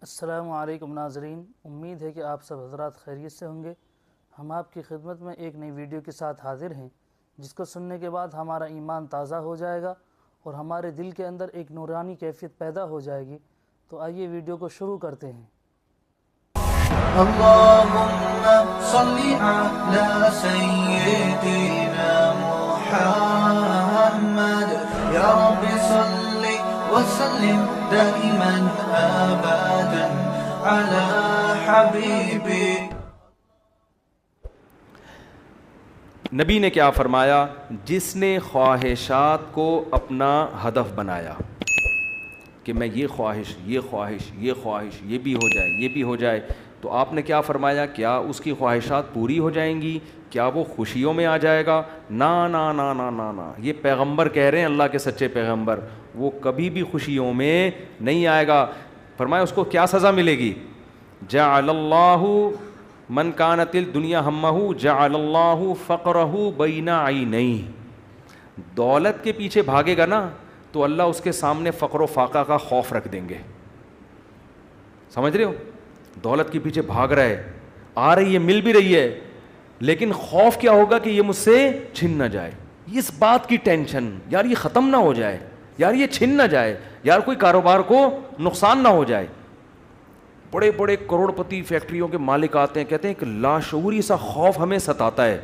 السلام علیکم ناظرین، امید ہے کہ آپ سب حضرات خیریت سے ہوں گے۔ ہم آپ کی خدمت میں ایک نئی ویڈیو کے ساتھ حاضر ہیں، جس کو سننے کے بعد ہمارا ایمان تازہ ہو جائے گا اور ہمارے دل کے اندر ایک نورانی کیفیت پیدا ہو جائے گی۔ تو آئیے ویڈیو کو شروع کرتے ہیں۔ اللهم صل على سيدنا محمد يا رب صل وسلم دائما أبدا على حبيبي۔ نبی نے کیا فرمایا؟ جس نے خواہشات کو اپنا ہدف بنایا کہ میں یہ خواہش یہ خواہش یہ خواہش یہ بھی ہو جائے یہ بھی ہو جائے، تو آپ نے کیا فرمایا؟ کیا اس کی خواہشات پوری ہو جائیں گی؟ کیا وہ خوشیوں میں آ جائے گا؟ نا نا نا نا نا نا، یہ پیغمبر کہہ رہے ہیں، اللہ کے سچے پیغمبر، وہ کبھی بھی خوشیوں میں نہیں آئے گا۔ فرمایا اس کو کیا سزا ملے گی؟ جعل اللہ من کانت الدنیا ہمہ جعل اللہ فقرہ بین عینیہ، دولت کے پیچھے بھاگے گا نا تو اللہ اس کے سامنے فقر و فاقہ کا خوف رکھ دیں گے۔ سمجھ رہے ہو؟ دولت کے پیچھے بھاگ رہا ہے، آ رہی ہے، مل بھی رہی ہے، لیکن خوف کیا ہوگا کہ یہ مجھ سے چھن نہ جائے، اس بات کی ٹینشن، یار یہ ختم نہ ہو جائے، یار یہ چھن نہ جائے، یار کوئی کاروبار کو نقصان نہ ہو جائے۔ بڑے بڑے کروڑ پتی فیکٹریوں کے مالک آتے ہیں، کہتے ہیں کہ لاشعوری سا خوف ہمیں ستاتا ہے،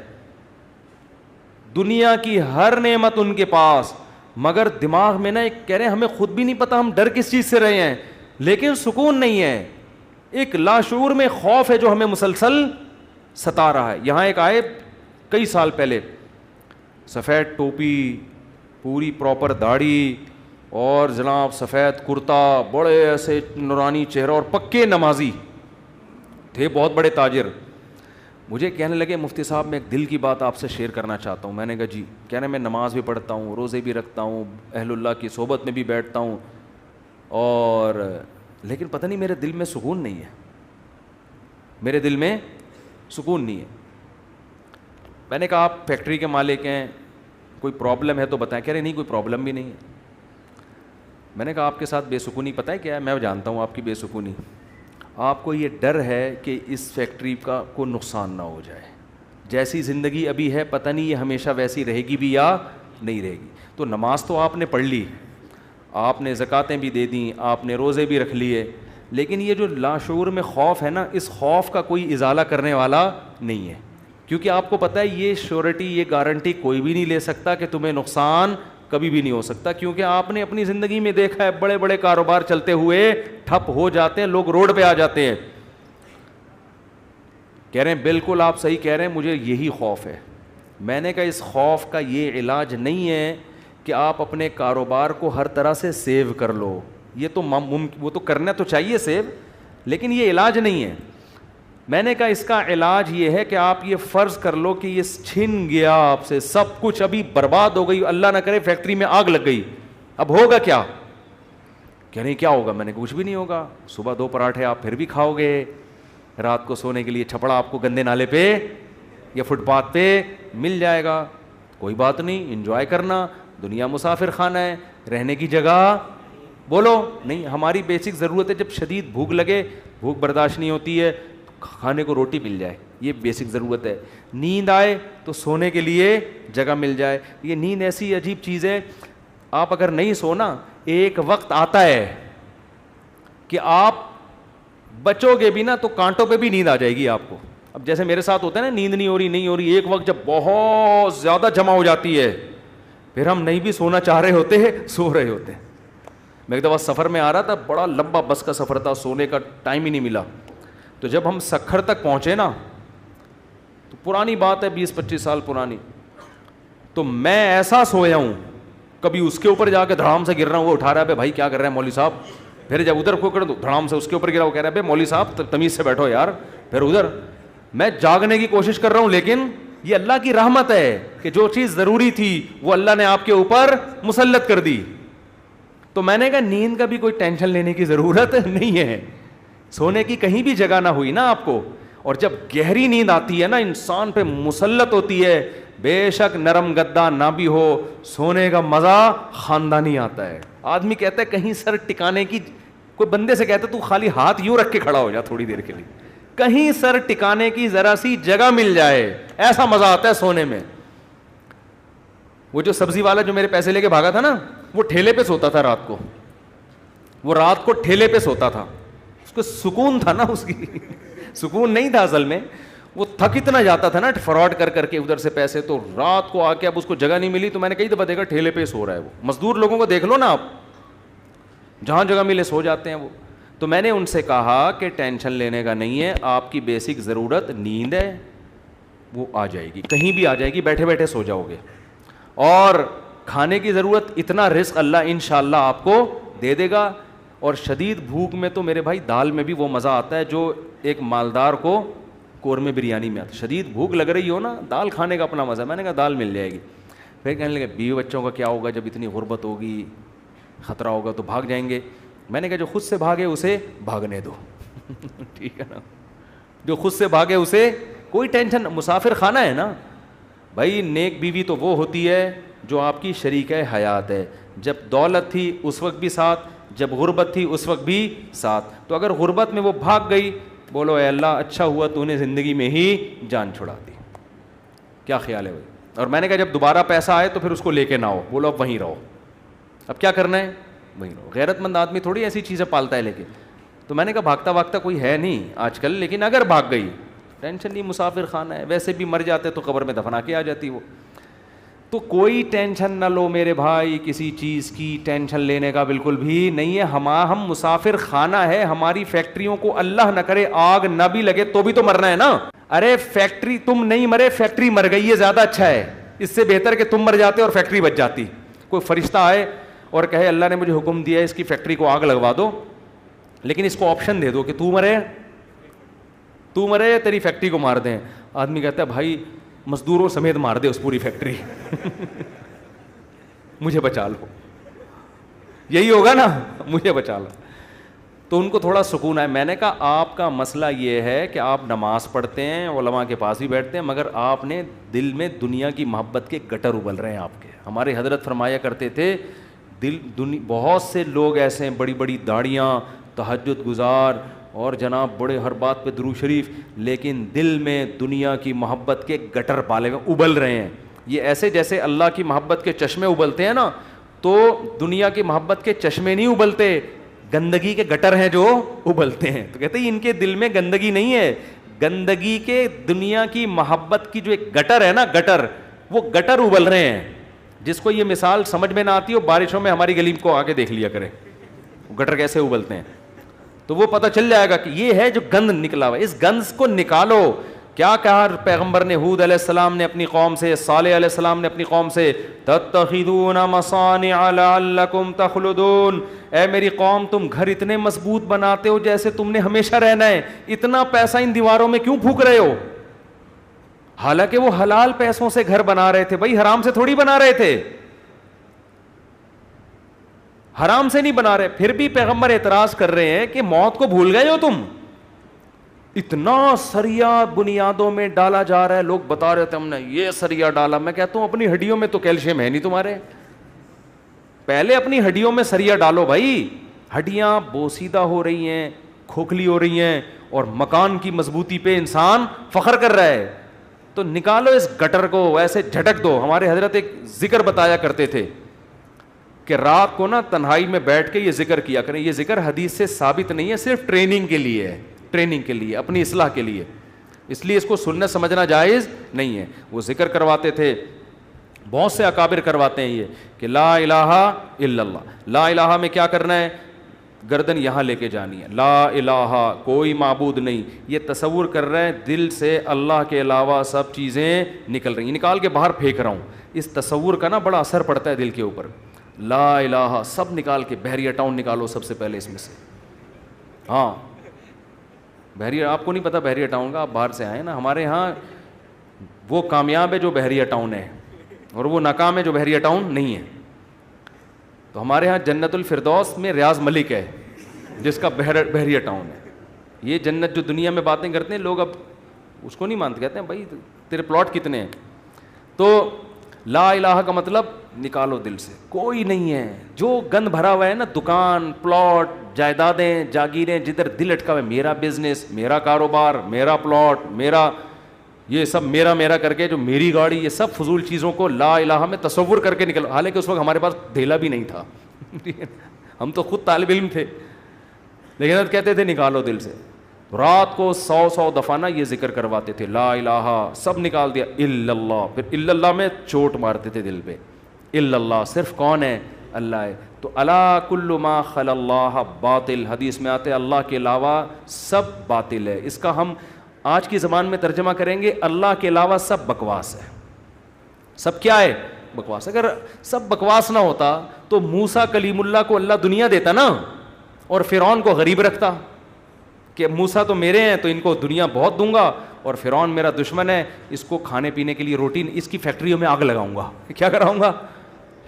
دنیا کی ہر نعمت ان کے پاس، مگر دماغ میں نا ایک کہہ رہے ہیں ہمیں خود بھی نہیں پتا ہم ڈر کس چیز سے رہے ہیں، لیکن سکون نہیں ہے، ایک لاشعور میں خوف ہے جو ہمیں مسلسل ستا رہا ہے۔ یہاں ایک آئے کئی سال پہلے، سفید ٹوپی، پوری پراپر داڑھی اور جناب سفید کرتا، بڑے ایسے نورانی چہرہ اور پکے نمازی تھے، بہت بڑے تاجر۔ مجھے کہنے لگے مفتی صاحب میں ایک دل کی بات آپ سے شیئر کرنا چاہتا ہوں۔ میں نے کہا جی۔ کہنے میں نماز بھی پڑھتا ہوں، روزے بھی رکھتا ہوں، اہل اللہ کی صحبت میں بھی بیٹھتا ہوں، اور لیکن پتہ نہیں میرے دل میں سکون نہیں ہے، میرے دل میں سکون نہیں ہے۔ میں نے کہا آپ فیکٹری کے مالک ہیں، کوئی پرابلم ہے تو بتائیں۔ کہہ رہے نہیں کوئی پرابلم بھی نہیں ہے۔ میں نے کہا آپ کے ساتھ بے سکونی پتہ ہے کیا ہے؟ میں جانتا ہوں آپ کی بے سکونی، آپ کو یہ ڈر ہے کہ اس فیکٹری کا کوئی نقصان نہ ہو جائے، جیسی زندگی ابھی ہے پتہ نہیں یہ ہمیشہ ویسی رہے گی بھی یا نہیں رہے گی۔ تو نماز تو آپ نے پڑھ لی، آپ نے زکاتیں بھی دے دیں، آپ نے روزے بھی رکھ لیے، لیکن یہ جو لاشعور میں خوف ہے نا، اس خوف کا کوئی ازالہ کرنے والا نہیں ہے، کیونکہ آپ کو پتہ ہے یہ شیورٹی، یہ گارنٹی کوئی بھی نہیں لے سکتا کہ تمہیں نقصان کبھی بھی نہیں ہو سکتا، کیونکہ آپ نے اپنی زندگی میں دیکھا ہے بڑے بڑے کاروبار چلتے ہوئے ٹھپ ہو جاتے ہیں، لوگ روڈ پہ آ جاتے ہیں۔ کہہ رہے ہیں بالکل آپ صحیح کہہ رہے ہیں، مجھے یہی خوف ہے۔ میں نے کہا اس خوف کا یہ علاج نہیں ہے کہ آپ اپنے کاروبار کو ہر طرح سے سیو کر لو، یہ تو وہ تو کرنا تو چاہیے سیو، لیکن یہ علاج نہیں ہے۔ میں نے کہا اس کا علاج یہ ہے کہ آپ یہ فرض کر لو کہ یہ چھن گیا آپ سے سب کچھ، ابھی برباد ہو گئی، اللہ نہ کرے فیکٹری میں آگ لگ گئی، اب ہوگا کیا؟ کہہ رہے کیا ہوگا؟ میں نے کہا کچھ بھی نہیں ہوگا، صبح 2 پراٹھے آپ پھر بھی کھاؤ گے، رات کو سونے کے لیے چھپڑا آپ کو گندے نالے پہ یا فٹ پاتھ پہ مل جائے گا، کوئی بات نہیں، انجوائے کرنا، دنیا مسافر خانہ ہے، رہنے کی جگہ بولو نہیں۔ ہماری بیسک ضرورت ہے، جب شدید بھوک لگے، بھوک برداشت نہیں ہوتی ہے، کھانے کو روٹی مل جائے، یہ بیسک ضرورت ہے۔ نیند آئے تو سونے کے لیے جگہ مل جائے۔ یہ نیند ایسی عجیب چیز ہے، آپ اگر نہیں سونا، ایک وقت آتا ہے کہ آپ بچو گے بھی نا تو کانٹوں پہ بھی نیند آ جائے گی آپ کو۔ اب جیسے میرے ساتھ ہوتا ہے نا، نیند نہیں ہو رہی، ایک وقت جب بہت زیادہ جمع ہو جاتی ہے، پھر ہم نہیں بھی سونا چاہ رہے ہوتے ہیں، سو رہے ہوتے ہیں۔ میں ایک دفعہ سفر میں آ رہا تھا، بڑا لمبا بس کا سفر تھا، سونے کا ٹائم ہی نہیں ملا، تو جب ہم سکھر تک پہنچے نا، تو پرانی بات ہے 20-25 سال پرانی، تو میں ایسا سویا ہوں، کبھی اس کے اوپر جا کے دھڑام سے گر رہا ہوں، وہ اٹھا رہا ہے بھائی کیا کر رہے ہیں مولوی صاحب، پھر جب ادھر کو کر دو دھڑام سے اس کے اوپر گرا، وہ کہہ رہا ہے مولوی صاحب تمیز سے بیٹھو یار، پھر ادھر میں جاگنے کی کوشش کر رہا ہوں، لیکن یہ اللہ کی رحمت ہے کہ جو چیز ضروری تھی وہ اللہ نے آپ کے اوپر مسلط کر دی۔ تو میں نے کہا نیند کا بھی کوئی ٹینشن لینے کی ضرورت نہیں ہے، سونے کی کہیں بھی جگہ نہ ہوئی نا آپ کو، اور جب گہری نیند آتی ہے نا، انسان پہ مسلط ہوتی ہے، بے شک نرم گدا نہ بھی ہو، سونے کا مزہ خاندانی آتا ہے۔ آدمی کہتا ہے کہیں سر ٹکانے کی کوئی بندے سے کہتا تو خالی ہاتھ یوں رکھ کے کھڑا ہو جا تھوڑی دیر کے لیے, کہیں سر ٹکانے کی ذرا سی جگہ مل جائے, ایسا مزہ آتا ہے سونے میں. وہ جو سبزی والا جو میرے پیسے لے کے بھاگا تھا نا, وہ ٹھیلے پہ سوتا تھا رات کو, وہ رات کو ٹھیلے پہ سوتا تھا. اس کو سکون تھا نا, اس کی سکون نہیں تھا اصل میں, وہ تھک اتنا جاتا تھا نا فراڈ کر کر کے ادھر سے پیسے, تو رات کو آ کے اب اس کو جگہ نہیں ملی تو میں نے کئی دفعہ دیکھا ٹھیلے پہ سو رہا ہے وہ. مزدور لوگوں کو دیکھ لو نا آپ, جہاں جگہ ملے سو جاتے ہیں وہ. تو میں نے ان سے کہا کہ ٹینشن لینے کا نہیں ہے, آپ کی بیسک ضرورت نیند ہے, وہ آ جائے گی, کہیں بھی آ جائے گی, بیٹھے بیٹھے سو جاؤ گے. اور کھانے کی ضرورت, اتنا رزق اللہ انشاءاللہ آپ کو دے دے گا. اور شدید بھوک میں تو میرے بھائی دال میں بھی وہ مزہ آتا ہے جو ایک مالدار کو قورمے بریانی میں آتا ہے. شدید بھوک لگ رہی ہو نا, دال کھانے کا اپنا مزہ ہے. میں نے کہا دال مل جائے گی. پھر کہنے لگے بیوی بچوں کا کیا ہوگا جب اتنی غربت ہوگی, خطرہ ہوگا تو بھاگ جائیں گے. میں نے کہا جو خود سے بھاگے اسے بھاگنے دو ٹھیک ہے نا, جو خود سے بھاگے اسے کوئی ٹینشن. مسافر خانہ ہے نا بھائی. نیک بیوی تو وہ ہوتی ہے جو آپ کی شریک حیات ہے, جب دولت تھی اس وقت بھی ساتھ, جب غربت تھی اس وقت بھی ساتھ. تو اگر غربت میں وہ بھاگ گئی, بولو اے اللہ اچھا ہوا تو نے زندگی میں ہی جان چھڑا دی. کیا خیال ہے بھائی؟ اور میں نے کہا جب دوبارہ پیسہ آئے تو پھر اس کو لے کے نہ ہو, بولو اب وہیں رہو, اب کیا کرنا ہے وہیں رہو. غیرت مند آدمی تھوڑی ایسی چیزیں پالتا ہے. لیکن تو میں نے کہا بھاگتا بھاگتا کوئی ہے نہیں آج کل, لیکن اگر بھاگ گئی ٹینشن نہیں, مسافر خانہ ہے, ویسے بھی مر جاتے تو قبر میں دفنا کے آ جاتی وہ. تو کوئی ٹینشن نہ لو میرے بھائی, کسی چیز کی ٹینشن لینے کا بالکل بھی نہیں ہے. ہم مسافر خانہ ہے. ہماری فیکٹریوں کو اللہ نہ کرے آگ نہ بھی لگے تو بھی تو مرنا ہے نا. ارے فیکٹری تم نہیں مرے, فیکٹری مر گئی, یہ زیادہ اچھا ہے. اس سے بہتر کہ تم مر جاتے اور فیکٹری بچ جاتی. کوئی فرشتہ آئے اور کہے اللہ نے مجھے حکم دیا ہے اس کی فیکٹری کو آگ لگوا دو, لیکن اس کو آپشن دے دو کہ تو مرے تیری فیکٹری کو مار دیں. آدمی کہتا ہے بھائی مزدوروں سمیت مار دے اس پوری فیکٹری مجھے بچا لو. یہی ہوگا نا, مجھے بچا لو. تو ان کو تھوڑا سکون آئے. میں نے کہا آپ کا مسئلہ یہ ہے کہ آپ نماز پڑھتے ہیں, علماء کے پاس بھی بیٹھتے ہیں, مگر آپ نے دل میں دنیا کی محبت کے گٹر ابل رہے ہیں آپ کے. ہمارے حضرت فرمایا کرتے تھے بہت سے لوگ ایسے ہیں, بڑی بڑی داڑیاں, تہجد گزار اور جناب بڑے ہر بات پہ درود شریف, لیکن دل میں دنیا کی محبت کے گٹر پالے ہوئے ابل رہے ہیں. یہ ایسے جیسے اللہ کی محبت کے چشمے ابلتے ہیں نا, تو دنیا کی محبت کے چشمے نہیں ابلتے, گندگی کے گٹر ہیں جو ابلتے ہیں. تو کہتے ہیں ان کے دل میں گندگی نہیں ہے, گندگی کے دنیا کی محبت کی جو ایک گٹر ہے نا, گٹر, وہ گٹر ابل رہے ہیں. جس کو یہ مثال سمجھ میں نہ آتی ہو, بارشوں میں ہماری گلی کو آ کے دیکھ لیا کرے گٹر کیسے ابلتے ہیں, تو وہ پتہ چل جائے گا کہ یہ ہے جو گند نکلا ہوا ہے. اس گند کو نکالو. کیا کہا پیغمبر نے ہود علیہ السلام نے اپنی قوم سے, صالح علیہ السلام نے اپنی قوم سے, تتخذون مصانع لعلکم تخلدون, اے میری قوم تم گھر اتنے مضبوط بناتے ہو جیسے تم نے ہمیشہ رہنا ہے, اتنا پیسہ ان دیواروں میں کیوں پھونک رہے ہو؟ حالانکہ وہ حلال پیسوں سے گھر بنا رہے تھے بھائی, حرام سے تھوڑی بنا رہے تھے, حرام سے نہیں بنا رہے. پھر بھی پیغمبر اعتراض کر رہے ہیں کہ موت کو بھول گئے ہو تم, اتنا سریا بنیادوں میں ڈالا جا رہا ہے. لوگ بتا رہے تھے ہم نے یہ سریا ڈالا. میں کہتا ہوں اپنی ہڈیوں میں تو کیلشیم ہے نہیں تمہارے, پہلے اپنی ہڈیوں میں سریا ڈالو بھائی. ہڈیاں بوسیدہ ہو رہی ہیں, کھوکھلی ہو رہی ہیں, اور مکان کی مضبوطی پہ انسان فخر کر رہا ہے. تو نکالو اس گٹر کو, ایسے جھٹک دو. ہمارے حضرت ایک ذکر بتایا کرتے تھے کہ رات کو نا تنہائی میں بیٹھ کے یہ ذکر کیا کریں. یہ ذکر حدیث سے ثابت نہیں ہے, صرف ٹریننگ کے لیے ہے, ٹریننگ کے لیے, اپنی اصلاح کے لیے, اس لیے اس کو سنت سمجھنا جائز نہیں ہے. وہ ذکر کرواتے تھے, بہت سے اکابر کرواتے ہیں یہ کہ لا الہ الا اللہ. لا الہ میں کیا کرنا ہے؟ گردن یہاں لے کے جانی ہے. لا الہ کوئی معبود نہیں, یہ تصور کر رہے ہیں دل سے اللہ کے علاوہ سب چیزیں نکل رہی ہیں, نکال کے باہر پھینک رہا ہوں. اس تصور کا نا بڑا اثر پڑتا ہے دل کے اوپر. لا الہ سب نکال کے, بحریہ ٹاؤن نکالو سب سے پہلے اس میں سے. ہاں بحریہ, آپ کو نہیں پتا بحریہ ٹاؤن کا, آپ باہر سے آئے نا. ہمارے ہاں وہ کامیاب ہے جو بحریہ ٹاؤن ہے, اور وہ ناکام ہے جو بحریہ ٹاؤن نہیں ہے. تو ہمارے ہاں جنت الفردوس میں ریاض ملک ہے جس کا بحریہ ٹاؤن ہے. یہ جنت جو دنیا میں باتیں کرتے ہیں لوگ, اب اس کو نہیں مانتے, کہتے ہیں بھائی تیرے پلاٹ کتنے ہیں. تو لا الہ کا مطلب نکالو دل سے, کوئی نہیں ہے. جو گند بھرا ہوا ہے نا, دکان, پلاٹ, جائیدادیں, جاگیریں, جدھر دل اٹکا ہوا ہے, میرا بزنس, میرا کاروبار, میرا پلاٹ, میرا یہ سب میرا کر کے, جو میری گاڑی, یہ سب فضول چیزوں کو لا الہ میں تصور کر کے نکلو. حالانکہ اس وقت ہمارے پاس دھیلا بھی نہیں تھا, ہم تو خود طالب علم تھے, لیکن حضرت کہتے تھے نکالو دل سے. رات کو 100 دفعہ نا یہ ذکر کرواتے تھے, لا الہ, سب نکال دیا, الا اللہ. پھر الا اللہ میں چوٹ مارتے تھے دل پہ, الا اللہ, صرف کون ہے؟ اللہ ہے. تو الا کل ما خلا اللہ باطل, حدیث میں آتے اللہ کے علاوہ سب باطل ہے. اس کا ہم آج کی زبان میں ترجمہ کریں گے, اللہ کے علاوہ سب بکواس ہے. سب کیا ہے؟ بکواس. اگر سب بکواس نہ ہوتا تو موسیٰ کلیم اللہ کو اللہ دنیا دیتا نا, اور فرعون کو غریب رکھتا کہ موسیٰ تو میرے ہیں تو ان کو دنیا بہت دوں گا, اور فرعون میرا دشمن ہے, اس کو کھانے پینے کے لیے روٹی, اس کی فیکٹریوں میں آگ لگاؤں گا. کیا کراؤں گا؟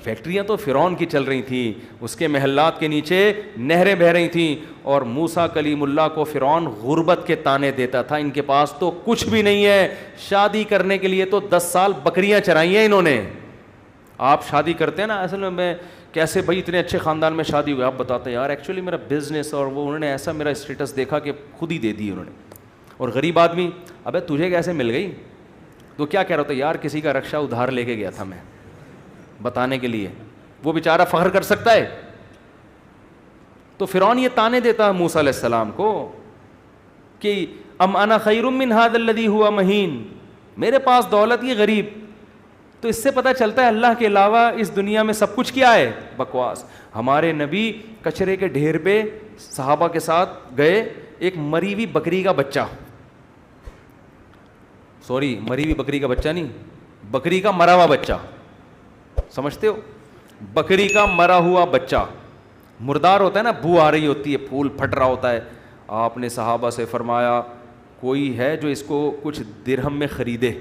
فیکٹریاں تو فرعون کی چل رہی تھیں, اس کے محلات کے نیچے نہریں بہہ رہی تھیں, اور موسیٰ کلیم اللہ کو فرعون غربت کے تانے دیتا تھا. ان کے پاس تو کچھ بھی نہیں ہے, شادی کرنے کے لیے تو 10 سال بکریاں چرائی ہیں انہوں نے. آپ شادی کرتے ہیں نا, اصل میں کیسے بھائی اتنے اچھے خاندان میں شادی ہوئی, آپ بتاتے ہیں یار ایکچولی میرا بزنس, اور وہ انہوں نے ایسا میرا اسٹیٹس دیکھا کہ خود ہی دے دی انہوں نے. اور غریب آدمی, ابے تجھے کیسے مل گئی؟ تو کیا کہہ رہا ہوتا, یار کسی کا رکشہ ادھار لے کے گیا تھا میں بتانے کے لیے. وہ بیچارہ فخر کر سکتا ہے؟ تو فرعون یہ تانے دیتا موسیٰ علیہ السلام کو کہ ام انا خیر من ھذا الذی ھوا مہین, میرے پاس دولت, یہ غریب. تو اس سے پتہ چلتا ہے اللہ کے علاوہ اس دنیا میں سب کچھ کیا ہے؟ بکواس. ہمارے نبی کچرے کے ڈھیر پہ صحابہ کے ساتھ گئے, ایک مری ہوئی بکری کا بچہ, سوری مری ہوئی بکری کا بچہ نہیں, بکری کا مرا ہوا بچہ, سمجھتے ہو؟ بکری کا مرا ہوا بچہ, مردار ہوتا ہے نا, بو آ رہی ہوتی ہے, پھول پھٹ رہا ہوتا ہے. آپ نے صحابہ سے فرمایا کوئی ہے جو اس کو کچھ درہم میں خریدے؟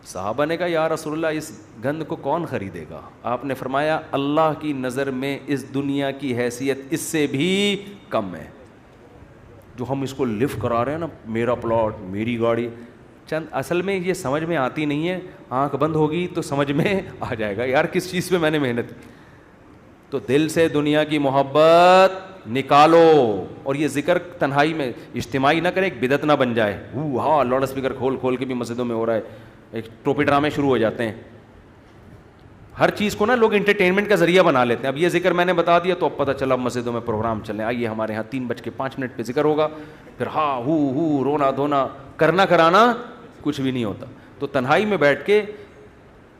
صحابہ نے کہا یا رسول اللہ اس گند کو کون خریدے گا؟ آپ نے فرمایا اللہ کی نظر میں اس دنیا کی حیثیت اس سے بھی کم ہے. جو ہم اس کو لفٹ کرا رہے ہیں نا, میرا پلاٹ, میری گاڑی, چند اصل میں یہ سمجھ میں آتی نہیں ہے. آنکھ بند ہوگی تو سمجھ میں آ جائے گا یار کس چیز پہ میں نے محنت کی. تو دل سے دنیا کی محبت نکالو, اور یہ ذکر تنہائی میں اجتماعی نہ کرے, ایک بدعت نہ بن جائے. ہاں لاؤڈ اسپیکر کھول کے بھی مسجدوں میں ہو رہا ہے, ایک ٹوپی ڈرامے شروع ہو جاتے ہیں. ہر چیز کو نا لوگ انٹرٹینمنٹ کا ذریعہ بنا لیتے ہیں. اب یہ ذکر میں نے بتا دیا تو اب پتہ چلا مسجدوں میں پروگرام چلیں, آئیے ہمارے یہاں 3:05 پہ ذکر ہوگا, پھر ہاں ہو رونا دھونا, کرنا کرانا کچھ بھی نہیں ہوتا. تو تنہائی میں بیٹھ کے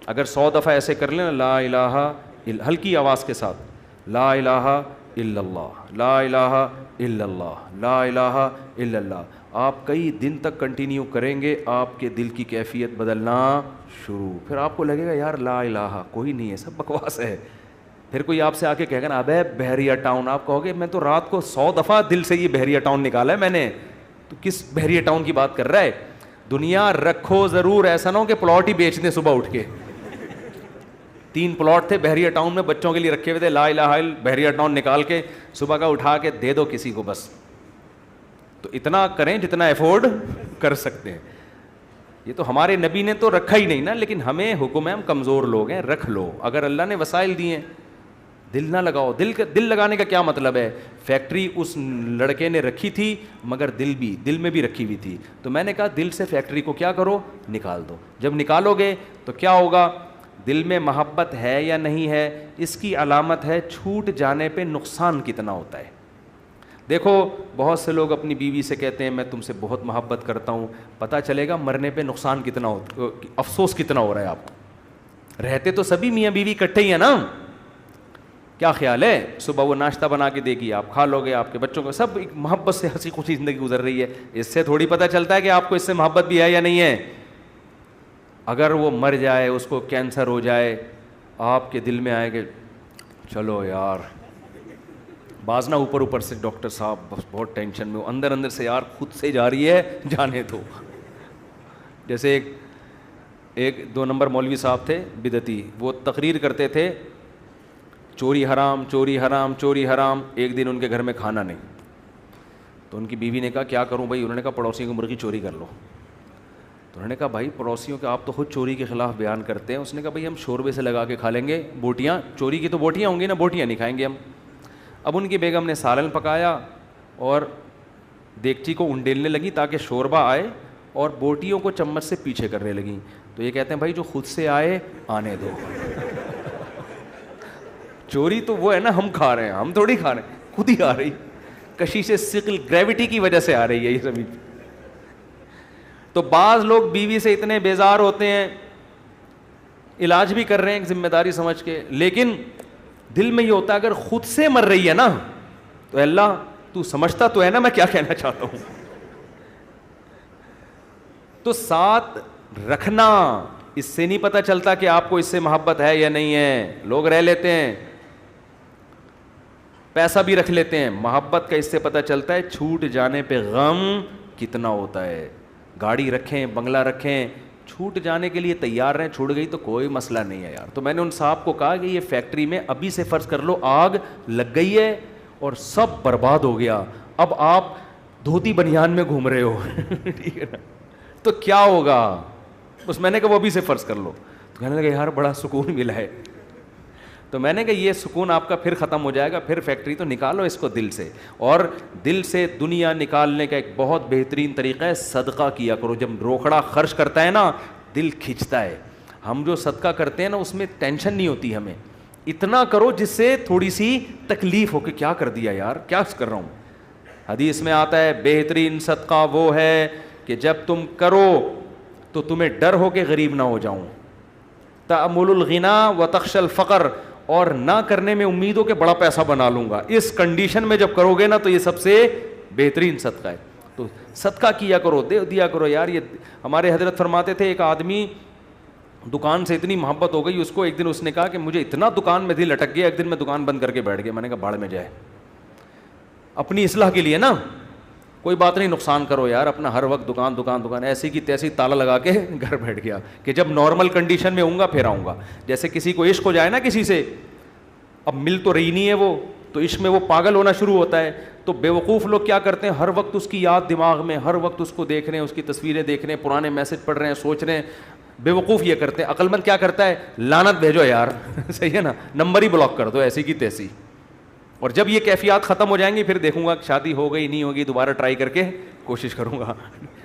اگر 100 دفعہ ایسے کر لیں, لا الہ, ہلکی آواز کے ساتھ, لا الہ الا اللہ, لا الہ الا اللہ, لا الہ الا اللہ, آپ کئی دن تک کنٹینیو کریں گے, آپ کے دل کی کیفیت بدلنا شروع. پھر آپ کو لگے گا یار لا الہ کوئی نہیں ہے, سب بکواس ہے. پھر کوئی آپ سے آ کے کہے گا نا ابے بحریہ ٹاؤن, آپ کہو گے میں تو رات کو 100 دفعہ دل سے یہ بحریہ ٹاؤن نکالا ہے میں نے, تو کس بحریہ ٹاؤن کی بات کر رہا ہے؟ دنیا رکھو ضرور, ایسا نہ ہو کہ پلاٹ ہی بیچ دیں صبح اٹھ کے. 3 پلاٹ تھے بحریہ ٹاؤن میں, بچوں کے لیے رکھے ہوئے تھے, لا الہ الا بحریہ ٹاؤن نکال کے صبح کا اٹھا کے دے دو کسی کو بس. تو اتنا کریں جتنا افورڈ کر سکتے ہیں. یہ تو ہمارے نبی نے تو رکھا ہی نہیں نا, لیکن ہمیں حکم ہے, ہم کمزور لوگ ہیں, رکھ لو. اگر اللہ نے وسائل دیے ہیں, دل نہ لگاؤ. دل لگانے کا کیا مطلب ہے؟ فیکٹری اس لڑکے نے رکھی تھی مگر دل میں بھی رکھی ہوئی تھی, تو میں نے کہا دل سے فیکٹری کو کیا کرو, نکال دو. جب نکالو گے تو کیا ہوگا؟ دل میں محبت ہے یا نہیں ہے, اس کی علامت ہے چھوٹ جانے پہ نقصان کتنا ہوتا ہے. دیکھو بہت سے لوگ اپنی بیوی سے کہتے ہیں میں تم سے بہت محبت کرتا ہوں, پتہ چلے گا مرنے پہ نقصان کتنا ہوتا, افسوس کتنا ہو رہا ہے آپ کو. رہتے تو سبھی میاں بیوی اکٹھے ہی ہیں نا, کیا خیال ہے؟ صبح وہ ناشتہ بنا کے دے گی, آپ کھا لو گے, آپ کے بچوں کو, سب ایک محبت سے ہنسی خوشی زندگی گزر رہی ہے. اس سے تھوڑی پتہ چلتا ہے کہ آپ کو اس سے محبت بھی ہے یا نہیں ہے. اگر وہ مر جائے, اس کو کینسر ہو جائے, آپ کے دل میں آئے کہ چلو یار, بعض نہ اوپر سے ڈاکٹر صاحب بس بہت ٹینشن میں ہو, اندر سے یار خود سے جا رہی ہے, جانے دو. جیسے ایک 2 نمبر مولوی صاحب تھے بدعتی, وہ تقریر کرتے تھے چوری حرام چوری حرام چوری حرام. ایک دن ان کے گھر میں کھانا نہیں, تو ان کی بیوی نے کہا کیا کروں بھائی؟ انہوں نے کہا پڑوسی کی مرغی چوری کر لو. تو انہوں نے کہا بھائی پڑوسیوں کے آپ تو خود چوری کے خلاف بیان کرتے ہیں. اس نے کہا بھائی ہم شوربے سے لگا کے کھا لیں گے بوٹیاں, چوری کی تو بوٹیاں ہوں گی نا, بوٹیاں نہیں کھائیں گے ہم. اب ان کی بیگم نے سالن پکایا اور دیگچی کو انڈیلنے لگی تاکہ شوربہ آئے, اور بوٹیوں کو چمچ سے پیچھے کرنے لگیں. تو یہ کہتے ہیں بھائی جو خود سے آئے آنے دو. چوری تو وہ ہے نا ہم کھا رہے ہیں, ہم تھوڑی کھا رہے ہیں, خود ہی آ رہی, کشش ثقل گریوٹی کی وجہ سے آ رہی ہے یہ زمین. تو بعض لوگ بیوی سے اتنے بیزار ہوتے ہیں, علاج بھی کر رہے ہیں ایک ذمہ داری سمجھ کے, لیکن دل میں یہ ہوتا ہے اگر خود سے مر رہی ہے نا تو اللہ تو سمجھتا تو ہے نا میں کیا کہنا چاہتا ہوں. تو ساتھ رکھنا, اس سے نہیں پتہ چلتا کہ آپ کو اس سے محبت ہے یا نہیں ہے. لوگ رہ لیتے ہیں, پیسہ بھی رکھ لیتے ہیں, محبت کا اس سے پتہ چلتا ہے چھوٹ جانے پہ غم کتنا ہوتا ہے. گاڑی رکھیں, بنگلہ رکھیں, چھوٹ جانے کے لیے تیار رہیں, چھوٹ گئی تو کوئی مسئلہ نہیں ہے یار. تو میں نے ان صاحب کو کہا کہ یہ فیکٹری میں ابھی سے فرض کر لو آگ لگ گئی ہے اور سب برباد ہو گیا, اب آپ دھوتی بنیان میں گھوم رہے ہو ٹھیک ہے نا, تو کیا ہوگا. بس میں نے کہا وہ ابھی سے فرض کر لو. تو کہنے لگا یار بڑا سکون ملا ہے. تو میں نے کہا یہ سکون آپ کا پھر ختم ہو جائے گا, پھر فیکٹری تو نکالو اس کو دل سے. اور دل سے دنیا نکالنے کا ایک بہت بہترین طریقہ ہے صدقہ کیا کرو. جب روکڑا خرچ کرتا ہے نا دل کھنچتا ہے. ہم جو صدقہ کرتے ہیں نا اس میں ٹینشن نہیں ہوتی ہمیں, اتنا کرو جس سے تھوڑی سی تکلیف ہو کہ کیا کر دیا یار, کیا کر رہا ہوں. حدیث میں آتا ہے بہترین صدقہ وہ ہے کہ جب تم کرو تو تمہیں ڈر ہو کہ غریب نہ ہو جاؤں. تأمل الغنا و تخشى الفقر, اور نہ کرنے میں امید ہو کہ بڑا پیسہ بنا لوں گا. اس کنڈیشن میں جب کرو گے نا تو یہ سب سے بہترین صدقہ ہے. تو صدقہ کیا کرو, دے دیا کرو یار. یہ ہمارے حضرت فرماتے تھے ایک آدمی دکان سے اتنی محبت ہو گئی اس کو, ایک دن اس نے کہا کہ مجھے اتنا دکان میں دل اٹک گیا, ایک دن میں دکان بند کر کے بیٹھ گیا. میں نے کہا بھاڑ میں جائے, اپنی اصلاح کے لیے نا, کوئی بات نہیں نقصان کرو یار اپنا, ہر وقت دکان دکان دکان ایسی کی تیسی تالا لگا کے گھر بیٹھ گیا کہ جب نارمل کنڈیشن میں ہوں گا پھر آؤں گا. جیسے کسی کو عشق ہو جائے نا کسی سے, اب مل تو رہی نہیں ہے وہ, تو عشق میں وہ پاگل ہونا شروع ہوتا ہے. تو بیوقوف لوگ کیا کرتے ہیں, ہر وقت اس کی یاد دماغ میں, ہر وقت اس کو دیکھ رہے ہیں, اس کی تصویریں دیکھ رہے ہیں, پرانے میسج پڑھ رہے ہیں, سوچ رہے ہیں. بیوقوف یہ کرتے ہیں. عقل مند کیا کرتا ہے, لعنت بھیجو یار صحیح ہے نا, نمبر ہی بلاک کر دو ایسی کی تیسی. اور جب یہ کیفیات ختم ہو جائیں گی پھر دیکھوں گا شادی ہو گئی نہیں ہوگی, دوبارہ ٹرائی کر کے کوشش کروں گا.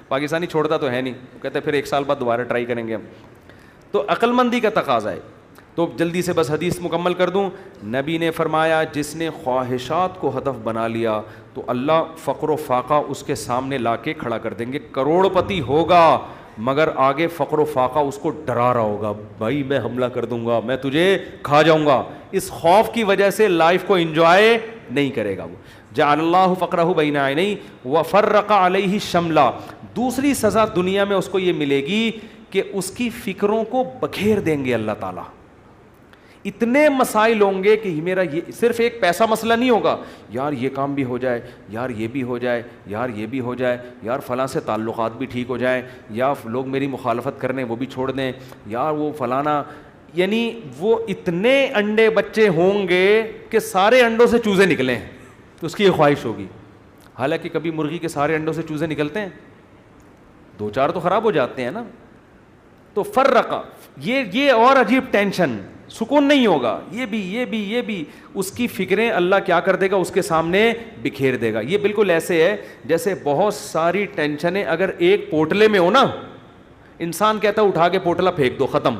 پاکستانی چھوڑتا تو ہے نہیں, کہتے پھر 1 سال بعد دوبارہ ٹرائی کریں گے ہم. تو عقل مندی کا تقاضا ہے. تو جلدی سے بس حدیث مکمل کر دوں. نبی نے فرمایا جس نے خواہشات کو ہدف بنا لیا تو اللہ فقر و فاقہ اس کے سامنے لا کے کھڑا کر دیں گے. کروڑ پتی ہوگا مگر آگے فقر و فاقہ اس کو ڈرا رہا ہوگا, بھائی میں حملہ کر دوں گا, میں تجھے کھا جاؤں گا. اس خوف کی وجہ سے لائف کو انجوائے نہیں کرے گا وہ. جعل اللہ فقرہ بین عینیہ وفرق علیہ شملہ. دوسری سزا دنیا میں اس کو یہ ملے گی کہ اس کی فکروں کو بکھیر دیں گے اللہ تعالیٰ. اتنے مسائل ہوں گے کہ میرا یہ صرف ایک پیسہ مسئلہ نہیں ہوگا, یار یہ کام بھی ہو جائے, یار یہ بھی ہو جائے, یار یہ بھی ہو جائے, یار فلاں سے تعلقات بھی ٹھیک ہو جائیں, یا لوگ میری مخالفت کرنے وہ بھی چھوڑ دیں, یار وہ فلانا. یعنی وہ اتنے انڈے بچے ہوں گے کہ سارے انڈوں سے چوزے نکلیں, تو اس کی یہ خواہش ہوگی. حالانکہ کبھی مرغی کے سارے انڈوں سے چوزے نکلتے ہیں, 2-4 تو خراب ہو جاتے ہیں نا. تو فرقہ یہ اور عجیب ٹینشن, سکون نہیں ہوگا. یہ بھی اس کی فکریں اللہ کیا کر دے گا, اس کے سامنے بکھیر دے گا. یہ بالکل ایسے ہے جیسے بہت ساری ٹینشنیں اگر ایک پوٹلے میں ہو نا, انسان کہتا ہے اٹھا کے پوٹلا پھینک دو ختم,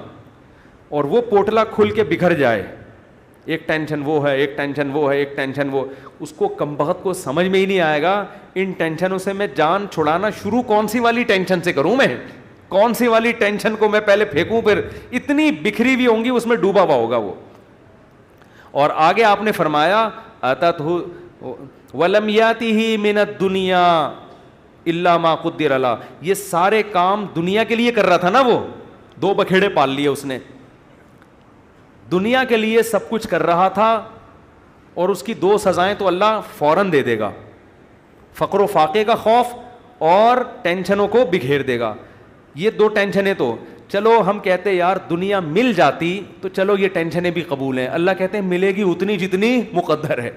اور وہ پوٹلا کھل کے بکھر جائے. ایک ٹینشن وہ ہے, ایک ٹینشن وہ ہے, ایک ٹینشن وہ, اس کو کمبخت کو سمجھ میں ہی نہیں آئے گا ان ٹینشنوں سے میں جان چھڑانا شروع کون سی والی ٹینشن سے کروں, میں کون سی والی ٹینشن کو میں پہلے پھینکوں, پھر اتنی بکھری ہوئی ہوں گی اس میں ڈوبا ہوا ہوگا وہ. اور آگے آپ نے فرمایا اتتہ ولم یاتہ من الدنیا الا ما قدر له. یہ سارے کام دنیا کے لیے کر رہا تھا نا, وہ 2 بکھیڑے پال لیے اس نے, دنیا کے لیے سب کچھ کر رہا تھا, اور اس کی 2 سزائیں تو اللہ فوراً دے دے گا, فقر و فاقے کا خوف اور ٹینشنوں کو بکھیر دے گا. یہ 2 ٹینشنیں تو چلو ہم کہتے یار دنیا مل جاتی تو چلو یہ ٹینشنیں بھی قبول ہیں. اللہ کہتے ہیں ملے گی اتنی جتنی مقدر ہے.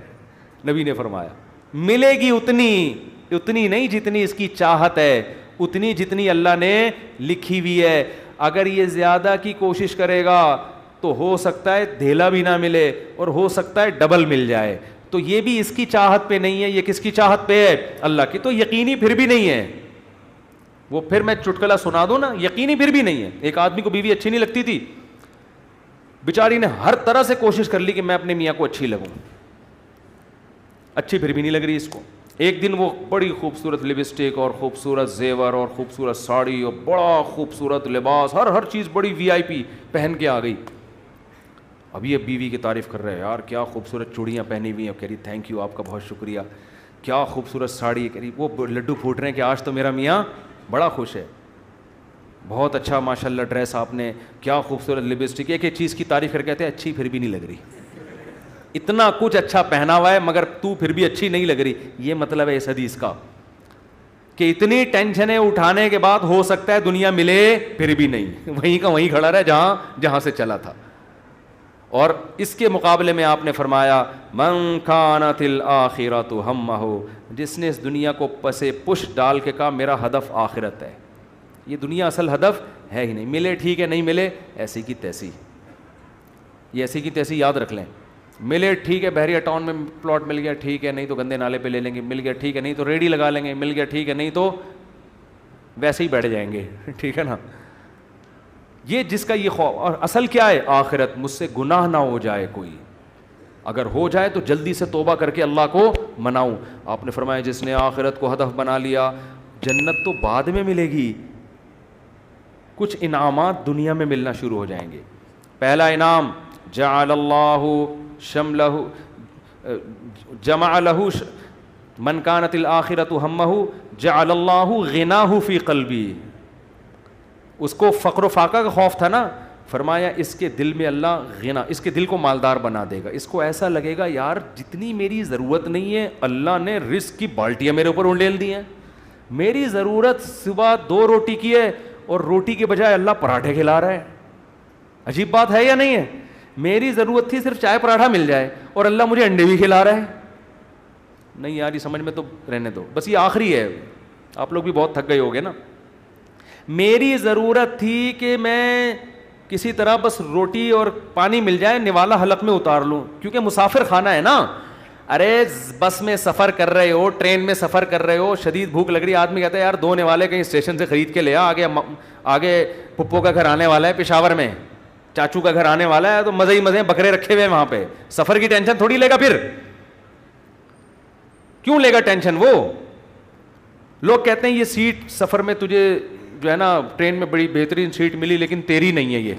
نبی نے فرمایا ملے گی اتنی نہیں جتنی اس کی چاہت ہے, اتنی جتنی اللہ نے لکھی ہوئی ہے. اگر یہ زیادہ کی کوشش کرے گا تو ہو سکتا ہے دھیلا بھی نہ ملے اور ہو سکتا ہے ڈبل مل جائے. تو یہ بھی اس کی چاہت پہ نہیں ہے, یہ کس کی چاہت پہ ہے؟ اللہ کی. تو یقینی پھر بھی نہیں ہے وہ. پھر میں چٹکلا سنا دوں نا, یقینی پھر بھی نہیں ہے. ایک آدمی کو بیوی اچھی نہیں لگتی تھی, بیچاری نے ہر طرح سے کوشش کر لی کہ میں اپنے میاں کو اچھی لگوں, اچھی پھر بھی نہیں لگ رہی اس کو. ایک دن وہ بڑی خوبصورت لپسٹک اور خوبصورت زیور اور خوبصورت ساڑی اور بڑا خوبصورت لباس, ہر چیز بڑی وی آئی پی پہن کے آ گئی. اب یہ بیوی کی تعریف کر رہے ہیں, یار کیا خوبصورت چوڑیاں پہنی ہوئی ہیں. کہہ رہی تھینک یو, آپ کا بہت شکریہ. کیا خوبصورت ساڑی. کہہ رہی وہ لڈو پھوٹ رہے ہیں کہ آج تو میرا میاں بڑا خوش ہے, بہت اچھا ماشاء اللہ ڈریس آپ نے, کیا خوبصورت لپسٹک. ایک ایک چیز کی تعریف کر کے کہتے ہیں اچھی پھر بھی نہیں لگ رہی. اتنا کچھ اچھا پہنا ہوا ہے مگر تو پھر بھی اچھی نہیں لگ رہی. یہ مطلب ہے اس حدیث کا کہ اتنی ٹینشنیں اٹھانے کے بعد ہو سکتا ہے دنیا ملے پھر بھی نہیں, وہیں کا وہیں کھڑا رہے جہاں سے چلا تھا. اور اس کے مقابلے میں آپ نے فرمایا من کانت الآخرۃ ہمہ, جس نے اس دنیا کو پسے پش ڈال کے کہا میرا ہدف آخرت ہے. یہ دنیا اصل ہدف ہے ہی نہیں. ملے ٹھیک ہے, نہیں ملے ایسی کی تیسی. یہ ایسی کی تیسی یاد رکھ لیں. ملے ٹھیک ہے, بحریہ ٹاؤن میں پلاٹ مل گیا ٹھیک ہے, نہیں تو گندے نالے پہ لے لیں گے, مل گیا ٹھیک ہے, نہیں تو ریڈی لگا لیں گے, مل گیا ٹھیک ہے, نہیں تو ویسے ہی بیٹھ جائیں گے. ٹھیک ہے نا. یہ جس کا یہ خوف, اور اصل کیا ہے آخرت, مجھ سے گناہ نہ ہو جائے کوئی, اگر ہو جائے تو جلدی سے توبہ کر کے اللہ کو مناؤں. آپ نے فرمایا جس نے آخرت کو ہدف بنا لیا, جنت تو بعد میں ملے گی, کچھ انعامات دنیا میں ملنا شروع ہو جائیں گے. پہلا انعام جعل اللہ شملہ جمع لہ من کانت الآخرۃ ہمہ جعل اللہ غناہ فی قلبی. اس کو فقر و فاقہ کا خوف تھا نا, فرمایا اس کے دل میں اللہ غنا, اس کے دل کو مالدار بنا دے گا. اس کو ایسا لگے گا یار جتنی میری ضرورت نہیں ہے اللہ نے رزق کی بالٹیاں میرے اوپر انڈیل دی ہیں. میری ضرورت صبح 2 روٹی کی ہے اور روٹی کے بجائے اللہ پراٹھے کھلا رہا ہے. عجیب بات ہے یا نہیں ہے؟ میری ضرورت تھی صرف چائے پراٹھا مل جائے اور اللہ مجھے انڈے بھی کھلا رہا ہے. نہیں یار یہ سمجھ میں تو رہنے دو, بس یہ آخری ہے. آپ لوگ بھی بہت تھک گئے ہوگے نا. میری ضرورت تھی کہ میں کسی طرح بس روٹی اور پانی مل جائے, نوالا حلق میں اتار لوں, کیونکہ مسافر کھانا ہے نا. ارے بس میں سفر کر رہے ہو, ٹرین میں سفر کر رہے ہو, شدید بھوک لگ رہی ہے, آدمی کہتا ہے یار 2 نوالے کہیں اسٹیشن سے خرید کے لے آ, آگے پپو کا گھر آنے والا ہے پشاور میں, چاچو کا گھر آنے والا ہے, تو مزے ہی مزے بکرے رکھے ہوئے ہیں وہاں پہ. سفر کی ٹینشن تھوڑی لے گا, پھر کیوں لے گا ٹینشن وہ. لوگ کہتے ہیں یہ سیٹ سفر میں تجھے جو ہے نا ٹرین میں بڑی بہترین سیٹ ملی لیکن تیری نہیں ہے, یہ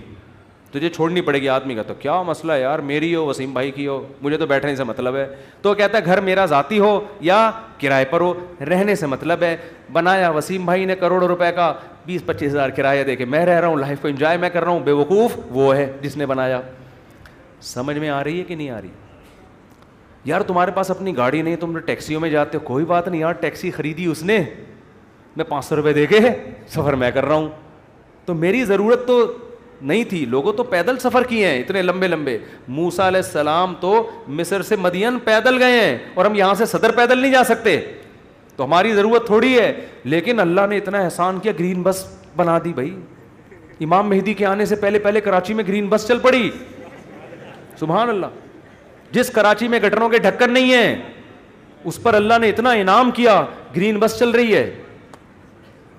تجھے چھوڑنی پڑے گی. آدمی کا تو کیا مسئلہ ہے یار, میری ہو وسیم بھائی کی ہو, مجھے تو بیٹھنے سے مطلب ہے. تو کہتا ہے گھر میرا ذاتی ہو یا کرائے پر ہو, رہنے سے مطلب ہے. بنایا وسیم بھائی نے کروڑوں روپے کا, 20-25 ہزار کرایہ دے کے میں رہ رہا ہوں, لائف کو انجوائے میں کر رہا ہوں. بیوقوف وہ ہے جس نے بنایا. سمجھ میں آ رہی ہے کہ نہیں آ رہی؟ یار تمہارے پاس اپنی گاڑی نہیں, تم ٹیکسیوں میں جاتے ہو, کوئی بات نہیں یار, ٹیکسی خریدی اس نے, میں 500 روپے دے کے سفر میں کر رہا ہوں. تو میری ضرورت تو نہیں تھی. لوگوں تو پیدل سفر کیے ہیں اتنے لمبے لمبے. موسیٰ علیہ السلام تو مصر سے مدین پیدل گئے ہیں, اور ہم یہاں سے صدر پیدل نہیں جا سکتے. تو ہماری ضرورت تھوڑی ہے, لیکن اللہ نے اتنا احسان کیا, گرین بس بنا دی بھائی. امام مہدی کے آنے سے پہلے کراچی میں گرین بس چل پڑی. سبحان اللہ. جس کراچی میں گٹروں کے ڈھکن نہیں ہیں اس پر اللہ نے اتنا انعام کیا, گرین بس چل رہی ہے.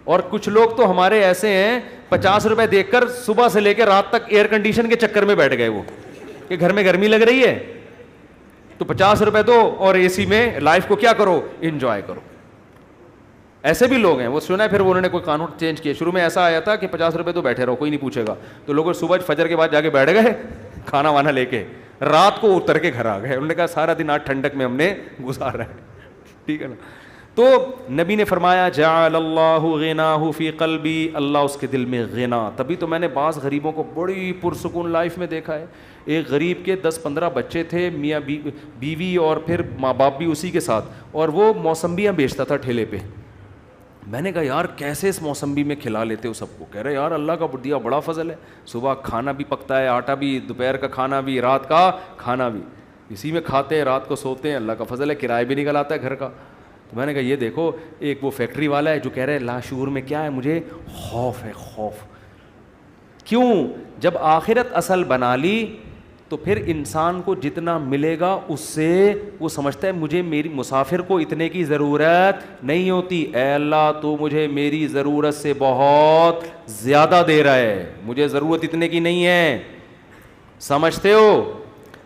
اور کچھ لوگ تو ہمارے ایسے ہیں 50 روپے دیکھ کر صبح سے لے کے رات تک ایئر کنڈیشن کے چکر میں بیٹھ گئے, وہ کہ گھر میں گرمی لگ رہی ہے تو 50 روپے دو اور اے سی میں لائف کو کیا کرو, انجوائے کرو. ایسے بھی لوگ ہیں. وہ سنا ہے پھر انہوں نے کوئی قانون چینج کیا. شروع میں ایسا آیا تھا کہ 50 روپے تو بیٹھے رہو, کوئی نہیں پوچھے گا. تو لوگ صبح فجر کے بعد جا کے بیٹھ گئے کھانا وانا لے کے, رات کو اتر کے گھر آ گئے. انہوں نے کہا سارا دن آج ٹھنڈک میں ہم نے گزارا ہے. ٹھیک ہے نا. تو نبی نے فرمایا جعل اللہ غناہ فی قلبی, اللہ اس کے دل میں غنا. تبھی تو میں نے بعض غریبوں کو بڑی پرسکون لائف میں دیکھا ہے. ایک غریب کے 10-15 بچے تھے, میاں بیوی اور پھر ماں باپ بھی اسی کے ساتھ, اور وہ موسمبیاں بیچتا تھا ٹھیلے پہ. میں نے کہا یار کیسے اس موسمبی میں کھلا لیتے ہو سب کو؟ کہہ رہے یار اللہ کا دیا بڑا فضل ہے, صبح کھانا بھی پکتا ہے, آٹا بھی, دوپہر کا کھانا بھی, رات کا کھانا بھی, اسی میں کھاتے ہیں, رات کو سوتے ہیں, اللہ کا فضل ہے, کرایہ بھی نکل آتا ہے گھر کا. تو میں نے کہا یہ دیکھو ایک وہ فیکٹری والا ہے جو کہہ رہا ہے لاشعور میں کیا ہے, مجھے خوف ہے, خوف. کیوں؟ جب آخرت اصل بنا لی تو پھر انسان کو جتنا ملے گا اس سے وہ سمجھتا ہے مجھے میری مسافر کو اتنے کی ضرورت نہیں ہوتی, اے اللہ تو مجھے میری ضرورت سے بہت زیادہ دے رہا ہے, مجھے ضرورت اتنے کی نہیں ہے, سمجھتے ہو.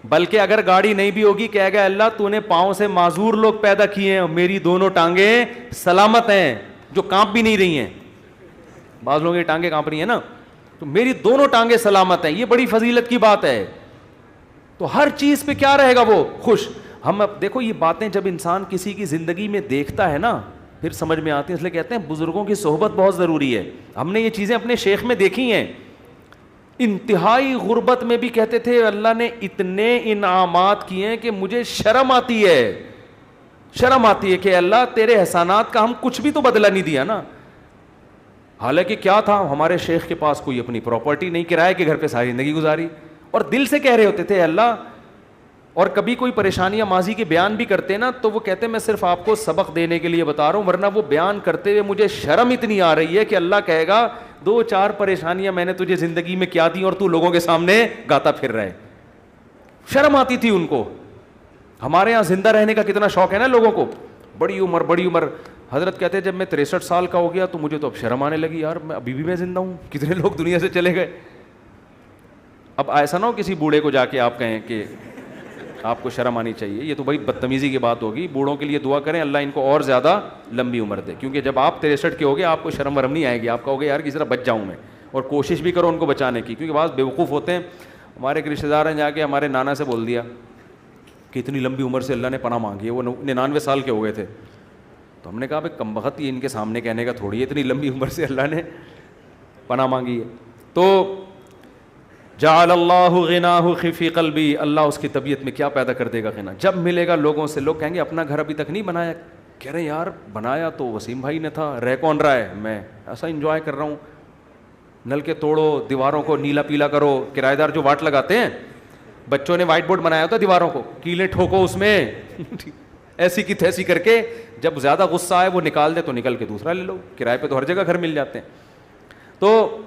بلکہ اگر گاڑی نہیں بھی ہوگی کہے گا اللہ تو نے پاؤں سے معذور لوگ پیدا کیے ہیں اور میری دونوں ٹانگیں سلامت ہیں جو کانپ بھی نہیں رہی ہیں, بعض لوگوں کی ٹانگیں کانپ رہی ہیں نا, تو میری دونوں ٹانگیں سلامت ہیں, یہ بڑی فضیلت کی بات ہے. تو ہر چیز پہ کیا رہے گا وہ خوش. ہم اب دیکھو یہ باتیں جب انسان کسی کی زندگی میں دیکھتا ہے نا پھر سمجھ میں آتی ہیں, اس لیے کہتے ہیں بزرگوں کی صحبت بہت ضروری ہے. ہم نے یہ چیزیں اپنے شیخ میں دیکھی ہیں, انتہائی غربت میں بھی کہتے تھے اللہ نے اتنے انعامات کیے ہیں کہ مجھے شرم آتی ہے, شرم آتی ہے کہ اللہ تیرے احسانات کا ہم کچھ بھی تو بدلہ نہیں دیا نا. حالانکہ کیا تھا, ہمارے شیخ کے پاس کوئی اپنی پراپرٹی نہیں, کرائے کے گھر پہ ساری زندگی گزاری, اور دل سے کہہ رہے ہوتے تھے اللہ. اور کبھی کوئی پریشانیاں ماضی کے بیان بھی کرتے نا تو وہ کہتے میں صرف آپ کو سبق دینے کے لیے بتا رہا ہوں, ورنہ وہ بیان کرتے ہوئے مجھے شرم اتنی آ رہی ہے کہ اللہ کہے گا 2-4 پریشانیاں میں نے تجھے زندگی میں کیا دی اور تو لوگوں کے سامنے گاتا پھر رہے. شرم آتی تھی ان کو. ہمارے یہاں زندہ رہنے کا کتنا شوق ہے نا لوگوں کو, بڑی عمر بڑی عمر. حضرت کہتے ہیں جب میں 63 سال کا ہو گیا تو مجھے تو اب شرم آنے لگی, یار میں ابھی بھی میں زندہ ہوں, کتنے لوگ دنیا سے چلے گئے. اب ایسا نہ ہو کسی بوڑھے کو جا کے آپ کہیں کہ آپ کو شرم آنی چاہیے, یہ تو بھائی بدتمیزی کی بات ہوگی. بوڑھوں کے لیے دعا کریں اللہ ان کو اور زیادہ لمبی عمر دے, کیونکہ جب آپ 63 کے ہوگے آپ کو شرم ورم نہیں آئے گی, آپ کہو گے یار کسی طرح بچ جاؤں میں, اور کوشش بھی کرو ان کو بچانے کی. کیونکہ بعض بیوقوف ہوتے ہیں. ہمارے ایک رشتہ دار ہیں جا کے ہمارے نانا سے بول دیا کہ اتنی لمبی عمر سے اللہ نے پناہ مانگی ہے, وہ 99 سال کے ہو گئے تھے. تو ہم نے کہا بھائی کم بخت یہ ان کے سامنے کہنے کا تھوڑی ہے, اتنی لمبی عمر سے اللہ نے پناہ مانگی ہے. تو جعل اللہ غناہ فی قلبی, اللہ اس کی طبیعت میں کیا پیدا کر دے گا غنا. جب ملے گا لوگوں سے, لوگ کہیں گے اپنا گھر ابھی تک نہیں بنایا, کہہ رہے یار بنایا تو وسیم بھائی نے تھا, رہ کون رہا ہے, میں ایسا انجوائے کر رہا ہوں. نل کے توڑو, دیواروں کو نیلا پیلا کرو, کرایہ دار جو واٹ لگاتے ہیں, بچوں نے وائٹ بورڈ بنایا ہوتا دیواروں کو, کیلیں ٹھوکو اس میں ایسی کی تیسی کر کے, جب زیادہ غصہ آئے وہ نکال دے تو نکل کے دوسرا لے لو, کرائے پہ تو ہر جگہ گھر مل جاتے ہیں. تو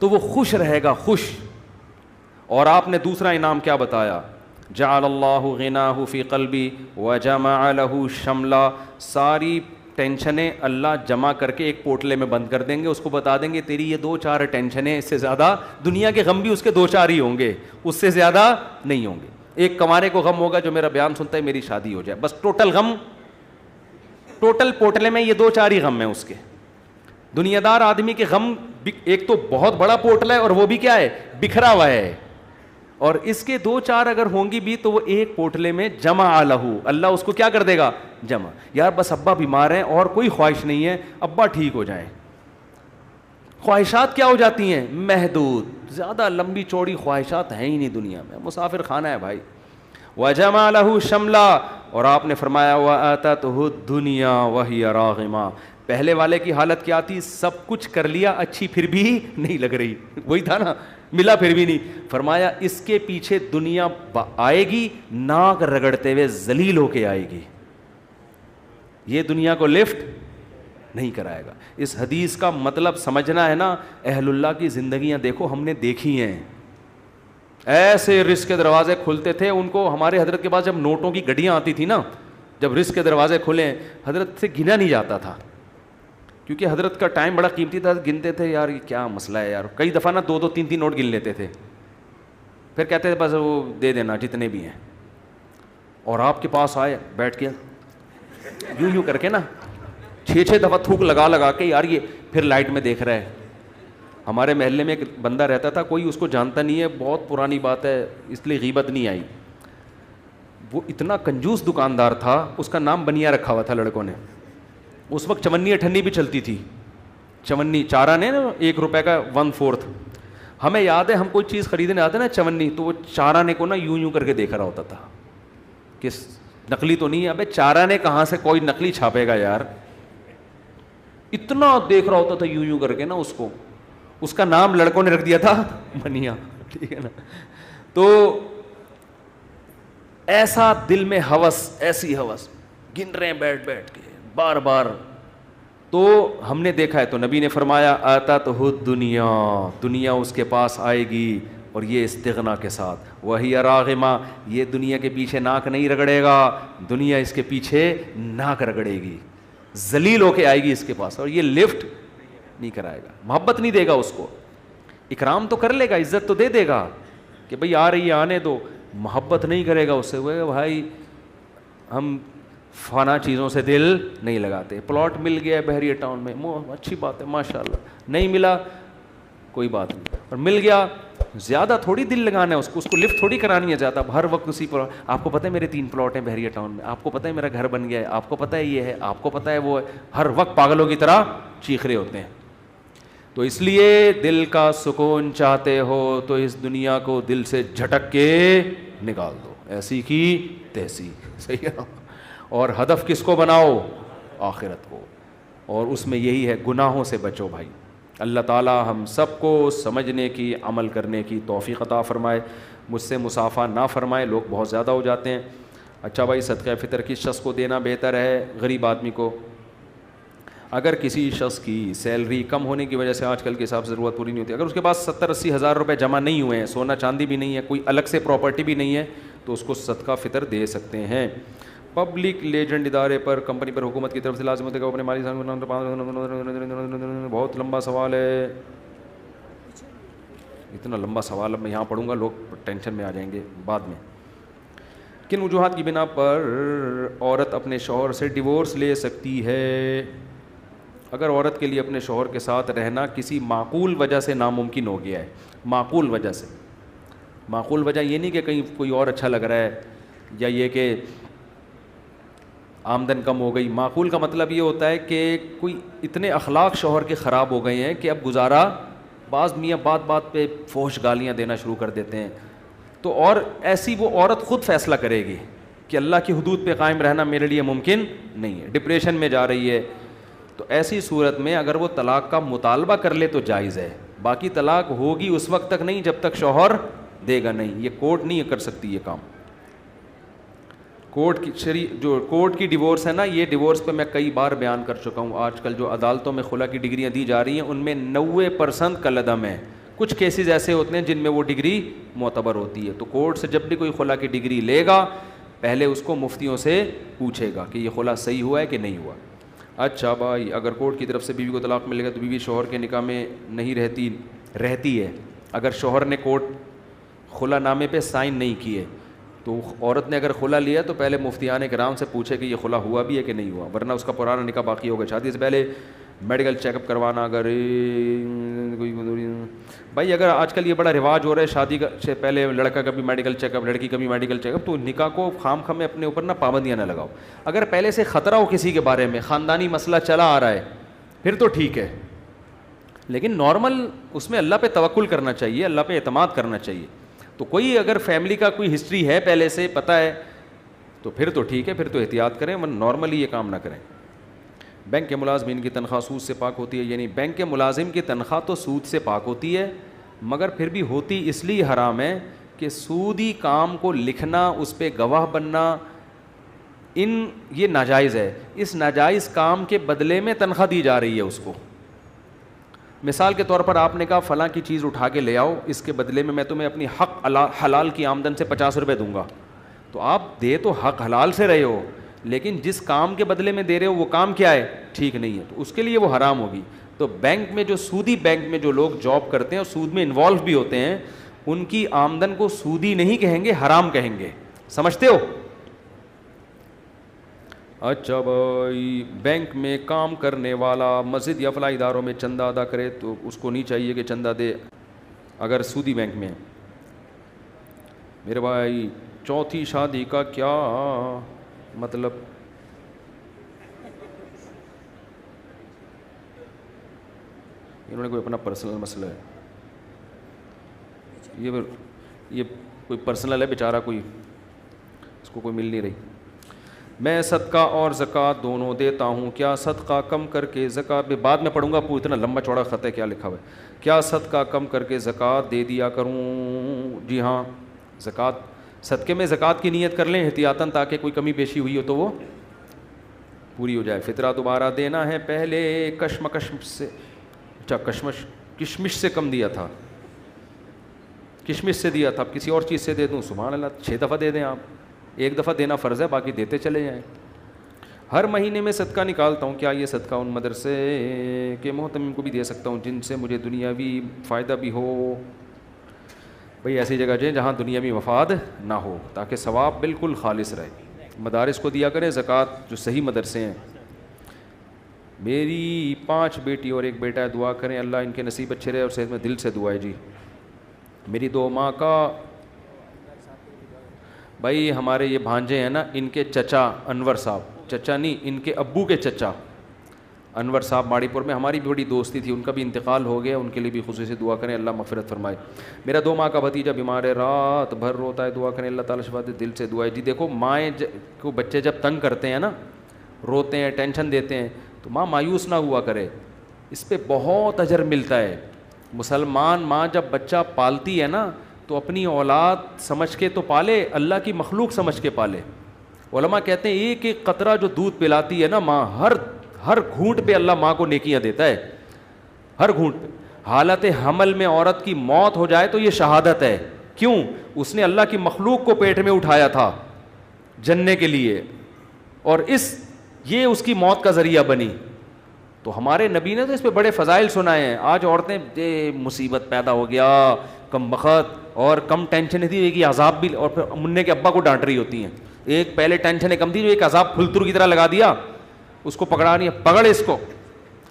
وہ خوش رہے گا, خوش. اور آپ نے دوسرا انعام کیا بتایا, جعل اللہ غناہ فی قلبی وجمع لہ شملا, ساری ٹینشنیں اللہ جمع کر کے ایک پوٹلے میں بند کر دیں گے, اس کو بتا دیں گے تیری یہ 2-4 ٹینشنیں, اس سے زیادہ دنیا کے غم بھی اس کے 2-4 ہی ہوں گے, اس سے زیادہ نہیں ہوں گے. ایک کمانے کو غم ہوگا جو میرا بیان سنتا ہے میری شادی ہو جائے, بس ٹوٹل غم, ٹوٹل پوٹلے میں یہ 2-4 ہی غم ہیں اس کے. دنیا دار آدمی کے غم ایک تو بہت بڑا پوٹلا ہے اور وہ بھی کیا ہے, بکھرا ہوا ہے, اور اس کے 2-4 اگر ہوں گی بھی تو وہ ایک پوٹلے میں جمع لہو, اللہ اس کو کیا کر دے گا, جمع. یار بس ابا بیمار ہیں اور کوئی خواہش نہیں ہے, ابا ٹھیک ہو جائیں. خواہشات کیا ہو جاتی ہیں, محدود, زیادہ لمبی چوڑی خواہشات ہیں ہی نہیں دنیا میں, مسافر خانہ ہے بھائی. وجمع لہ شملا, اور آپ نے فرمایا وآتتہ الدنیا وہی راغمہ, پہلے والے کی حالت کیا تھی, سب کچھ کر لیا اچھی پھر بھی نہیں لگ رہی, وہی تھا نا, ملا پھر بھی نہیں. فرمایا اس کے پیچھے دنیا آئے گی ناک رگڑتے ہوئے ذلیل ہو کے آئے گی, یہ دنیا کو لفٹ نہیں کرائے گا. اس حدیث کا مطلب سمجھنا ہے نا, اہل اللہ کی زندگیاں دیکھو, ہم نے دیکھی ہیں, ایسے رزق کے دروازے کھلتے تھے ان کو. ہمارے حضرت کے پاس جب نوٹوں کی گڈیاں آتی تھی نا, جب رزق کے دروازے کھلے, حضرت سے گنا نہیں جاتا تھا, کیونکہ حضرت کا ٹائم بڑا قیمتی تھا. گنتے تھے یار یہ کیا مسئلہ ہے یار, کئی دفعہ نا 2-2 3-3 نوٹ گن لیتے تھے, پھر کہتے تھے بس وہ دے دینا جتنے بھی ہیں. اور آپ کے پاس آئے بیٹھ کے یوں کر کے نا 6 دفعہ تھوک لگا کے, یار یہ پھر لائٹ میں دیکھ رہا ہے. ہمارے محلے میں ایک بندہ رہتا تھا, کوئی اس کو جانتا نہیں ہے, بہت پرانی بات ہے اس لیے غیبت نہیں آئی. وہ اتنا کنجوس دکاندار تھا, اس کا نام بنیا رکھا ہوا تھا لڑکوں نے. اس وقت چمنی اٹھنی بھی چلتی تھی, چمنی چارہ نے نا 1 روپے کا 1/4. ہمیں یاد ہے ہم کوئی چیز خریدنے آتے نا چمنی, تو وہ چارہ نے کو نا یوں کر کے دیکھ رہا ہوتا تھا کہ نقلی تو نہیں ہے. ابے چارہ نے کہاں سے کوئی نقلی چھاپے گا یار, اتنا دیکھ رہا ہوتا تھا یوں کر کے نا اس کو. اس کا نام لڑکوں نے رکھ دیا تھا بنیا, ٹھیک ہے نا. تو ایسا دل میں ہوس, ایسی ہوس, گن رہے ہیں بیٹھ بیٹھ کے بار بار. تو ہم نے دیکھا ہے, تو نبی نے فرمایا آتت دنیا, دنیا اس کے پاس آئے گی اور یہ استغنا کے ساتھ, وہی راغمہ, یہ دنیا کے پیچھے ناک نہیں رگڑے گا, دنیا اس کے پیچھے ناک رگڑے گی, ذلیل ہو کے آئے گی اس کے پاس, اور یہ لفٹ نہیں کرائے گا, محبت نہیں دے گا اس کو, اکرام تو کر لے گا, عزت تو دے دے گا کہ بھئی آ رہی ہے آنے دو, محبت نہیں کرے گا اس سے. وہ بھائی ہم فنا چیزوں سے دل نہیں لگاتے, پلاٹ مل گیا ہے بحریہ ٹاؤن میں, اچھی بات ہے ماشاء اللہ, نہیں ملا کوئی بات نہیں, اور مل گیا زیادہ تھوڑی دل لگانا ہے اس کو لفٹ تھوڑی کرانی ہے زیادہ, ہر وقت اسی پر. آپ کو پتہ ہے میرے 3 پلاٹ ہیں بحریہ ٹاؤن میں, آپ کو پتہ ہے میرا گھر بن گیا ہے, آپ کو پتہ ہے یہ ہے, آپ کو پتہ ہے وہ ہے, ہر وقت پاگلوں کی طرح چیخ رہے ہوتے ہیں. تو اس لیے دل کا سکون چاہتے ہو تو اس دنیا کو دل سے جھٹک کے نکال دو, ایسی کی تیسی, صحیح ہے. اور ہدف کس کو بناؤ, آخرت کو, اور اس میں یہی ہے گناہوں سے بچو بھائی. اللہ تعالی ہم سب کو سمجھنے کی, عمل کرنے کی توفیق عطا فرمائے, مجھ سے مسافہ نہ فرمائے, لوگ بہت زیادہ ہو جاتے ہیں. اچھا بھائی, صدقہ فطر کس شخص کو دینا بہتر ہے؟ غریب آدمی کو. اگر کسی شخص کی سیلری کم ہونے کی وجہ سے آج کل کے حساب سے ضرورت پوری نہیں ہوتی, اگر اس کے پاس 70-80 ہزار روپے جمع نہیں ہوئے ہیں, سونا چاندی بھی نہیں ہے, کوئی الگ سے پراپرٹی بھی نہیں ہے, تو اس کو صدقہ فطر دے سکتے ہیں. پبلک لیجنڈ ادارے پر, کمپنی پر حکومت کی طرف سے لازم ہوتے کہ اپنے مالی, بہت لمبا سوال ہے, اتنا لمبا سوال اب میں یہاں پڑھوں گا لوگ ٹینشن میں آ جائیں گے بعد میں. کن وجوہات کی بنا پر عورت اپنے شوہر سے ڈیورس لے سکتی ہے؟ اگر عورت کے لیے اپنے شوہر کے ساتھ رہنا کسی معقول وجہ سے ناممکن ہو گیا ہے, معقول وجہ سے, معقول وجہ یہ نہیں کہ کہیں کوئی اور اچھا لگ رہا ہے, یا یہ کہ آمدن کم ہو گئی. معقول کا مطلب یہ ہوتا ہے کہ کوئی اتنے اخلاق شوہر کے خراب ہو گئے ہیں کہ اب گزارا, بعض میاں بات بات پہ فحش گالیاں دینا شروع کر دیتے ہیں, تو اور ایسی وہ عورت خود فیصلہ کرے گی کہ اللہ کی حدود پہ قائم رہنا میرے لیے ممکن نہیں ہے, ڈپریشن میں جا رہی ہے, تو ایسی صورت میں اگر وہ طلاق کا مطالبہ کر لے تو جائز ہے. باقی طلاق ہوگی اس وقت تک نہیں جب تک شوہر دے گا نہیں, یہ کورٹ نہیں کر سکتی یہ کام. کورٹ کی جو کورٹ کی ڈیورس ہے نا, یہ ڈیورس پہ میں کئی بار بیان کر چکا ہوں. آج کل جو عدالتوں میں خلا کی ڈگریاں دی جا رہی ہیں ان میں 90% کالعدم ہے. کچھ کیسز ایسے ہوتے ہیں جن میں وہ ڈگری معتبر ہوتی ہے. تو کورٹ سے جب بھی کوئی خلا کی ڈگری لے گا پہلے اس کو مفتیوں سے پوچھے گا کہ یہ خلا صحیح ہوا ہے کہ نہیں ہوا. اچھا بھائی, اگر کورٹ کی طرف سے بیوی کو طلاق ملے گا تو بیوی شوہر کے نکاح میں نہیں رہتی ہے. اگر شوہر نے کورٹ خلا نامے پہ سائن نہیں کیے تو عورت نے اگر خلا لیا تو پہلے مفتیان کرام سے پوچھے کہ یہ خلا ہوا بھی ہے کہ نہیں ہوا, ورنہ اس کا پرانا نکاح باقی ہوگا. شادی سے پہلے میڈیکل چیک اپ کروانا, اگر بھائی اگر آج کل یہ بڑا رواج ہو رہا ہے شادی سے پہلے لڑکا کا بھی میڈیکل چیک اپ, لڑکی کا بھی میڈیکل چیک اپ, تو نکاح کو خام خام میں اپنے اوپر نہ پابندیاں نہ لگاؤ. اگر پہلے سے خطرہ ہو کسی کے بارے میں, خاندانی مسئلہ چلا آ رہا ہے, پھر تو ٹھیک ہے, لیکن نارمل اس میں اللہ پہ توکل کرنا چاہیے, اللہ پہ اعتماد کرنا چاہیے. تو کوئی اگر فیملی کا کوئی ہسٹری ہے پہلے سے پتہ ہے تو پھر تو ٹھیک ہے, پھر تو احتیاط کریں, ورنہ نارملی یہ کام نہ کریں. بینک کے ملازمین کی تنخواہ سود سے پاک ہوتی ہے؟ یعنی بینک کے ملازم کی تنخواہ تو سود سے پاک ہوتی ہے, مگر پھر بھی ہوتی اس لیے حرام ہے کہ سودی کام کو لکھنا, اس پہ گواہ بننا, یہ ناجائز ہے. اس ناجائز کام کے بدلے میں تنخواہ دی جا رہی ہے اس کو. مثال کے طور پر آپ نے کہا فلاں کی چیز اٹھا کے لے آؤ, اس کے بدلے میں تمہیں اپنی حق حلال کی آمدن سے 50 روپے دوں گا. تو آپ دے تو حق حلال سے رہے ہو, لیکن جس کام کے بدلے میں دے رہے ہو وہ کام کیا ہے, ٹھیک نہیں ہے, تو اس کے لیے وہ حرام ہوگی. تو بینک میں جو سودی بینک میں جو لوگ جاب کرتے ہیں اور سود میں انوالو بھی ہوتے ہیں, ان کی آمدن کو سودی نہیں کہیں گے, حرام کہیں گے. سمجھتے ہو؟ اچھا بھائی, بینک میں کام کرنے والا مسجد یا فلاح اداروں میں چندہ ادا کرے تو اس کو نہیں چاہیے کہ چندہ دے اگر سودی بینک میں. میرے بھائی, چوتھی شادی کا کیا مطلب؟ انہوں نے کوئی اپنا پرسنل مسئلہ ہے, یہ کوئی پرسنل ہے بیچارہ, کوئی اس کو کوئی مل نہیں رہی. میں صدقہ اور زکوٰۃ دونوں دیتا ہوں, کیا صدقہ کم کر کے زکوٰۃ, بعد میں پڑھوں گا, اتنا لمبا چوڑا خط ہے کیا لکھا ہوا ہے, کیا صدقہ کم کر کے زکوٰۃ دے دیا کروں؟ جی ہاں, صدقے میں زکوٰۃ کی نیت کر لیں احتیاطاً, تاکہ کوئی کمی بیشی ہوئی ہو تو وہ پوری ہو جائے. فطرہ دوبارہ دینا ہے, پہلے کشمکش سے, اچھا کشمش سے کم دیا تھا, کشمش سے دیا تھا, اب کسی اور چیز سے دے دوں, سبحان اللہ, 6 دفعہ دے دیں آپ. ایک دفعہ دینا فرض ہے, باقی دیتے چلے جائیں. ہر مہینے میں صدقہ نکالتا ہوں, کیا یہ صدقہ ان مدرسے کے محتمم کو بھی دے سکتا ہوں جن سے مجھے دنیاوی فائدہ بھی ہو؟ بھئی ایسی جگہ جائیں جہاں دنیاوی مفاد نہ ہو تاکہ ثواب بالکل خالص رہے. مدارس کو دیا کریں زکوٰۃ, جو صحیح مدرسے ہیں. میری 5 بیٹی اور 1 بیٹا ہے, دعا کریں اللہ ان کے نصیب اچھے رہے اور صحت میں. دل سے دعا ہے جی. میری 2 ماں کا, بھائی ہمارے یہ بھانجے ہیں نا, ان کے چچا انور صاحب, چچا نہیں ان کے ابو کے چچا انور صاحب ماڑی پور میں, ہماری بھی بڑی دوستی تھی, ان کا بھی انتقال ہو گیا, ان کے لیے بھی خصوصی دعا کریں اللہ مغفرت فرمائے. میرا 2 ماہ کا بھتیجا بیمار ہے, رات بھر روتا ہے, دعا کریں اللہ تعالیٰ شفا دے. دل سے دعا ہے جی. دیکھو مائیں کو بچے جب تنگ کرتے ہیں نا, روتے ہیں, ٹینشن دیتے ہیں, تو ماں مایوس نہ ہوا کرے, اس پہ بہت اجر ملتا ہے. مسلمان ماں جب بچہ پالتی ہے نا تو اپنی اولاد سمجھ کے تو پالے, اللہ کی مخلوق سمجھ کے پالے. علماء کہتے ہیں ایک ایک قطرہ جو دودھ پلاتی ہے نا ماں, ہر گھونٹ پہ اللہ ماں کو نیکیاں دیتا ہے, ہر گھونٹ پہ. حالت حمل میں عورت کی موت ہو جائے تو یہ شہادت ہے. کیوں؟ اس نے اللہ کی مخلوق کو پیٹ میں اٹھایا تھا جننے کے لیے, اور یہ اس کی موت کا ذریعہ بنی. تو ہمارے نبی نے تو اس پہ بڑے فضائل سنائے ہیں. آج عورتیں مصیبت پیدا ہو گیا, کم بخت اور کم ٹینشن تھی, ایک عذاب بھی, اور پھر منہ کے ابا کو ڈانٹ رہی ہوتی ہیں. ایک پہلے ٹینشنیں کم تھی, جو ایک عذاب پھلتر کی طرح لگا دیا, اس کو پکڑا نہیں, پکڑ اس کو.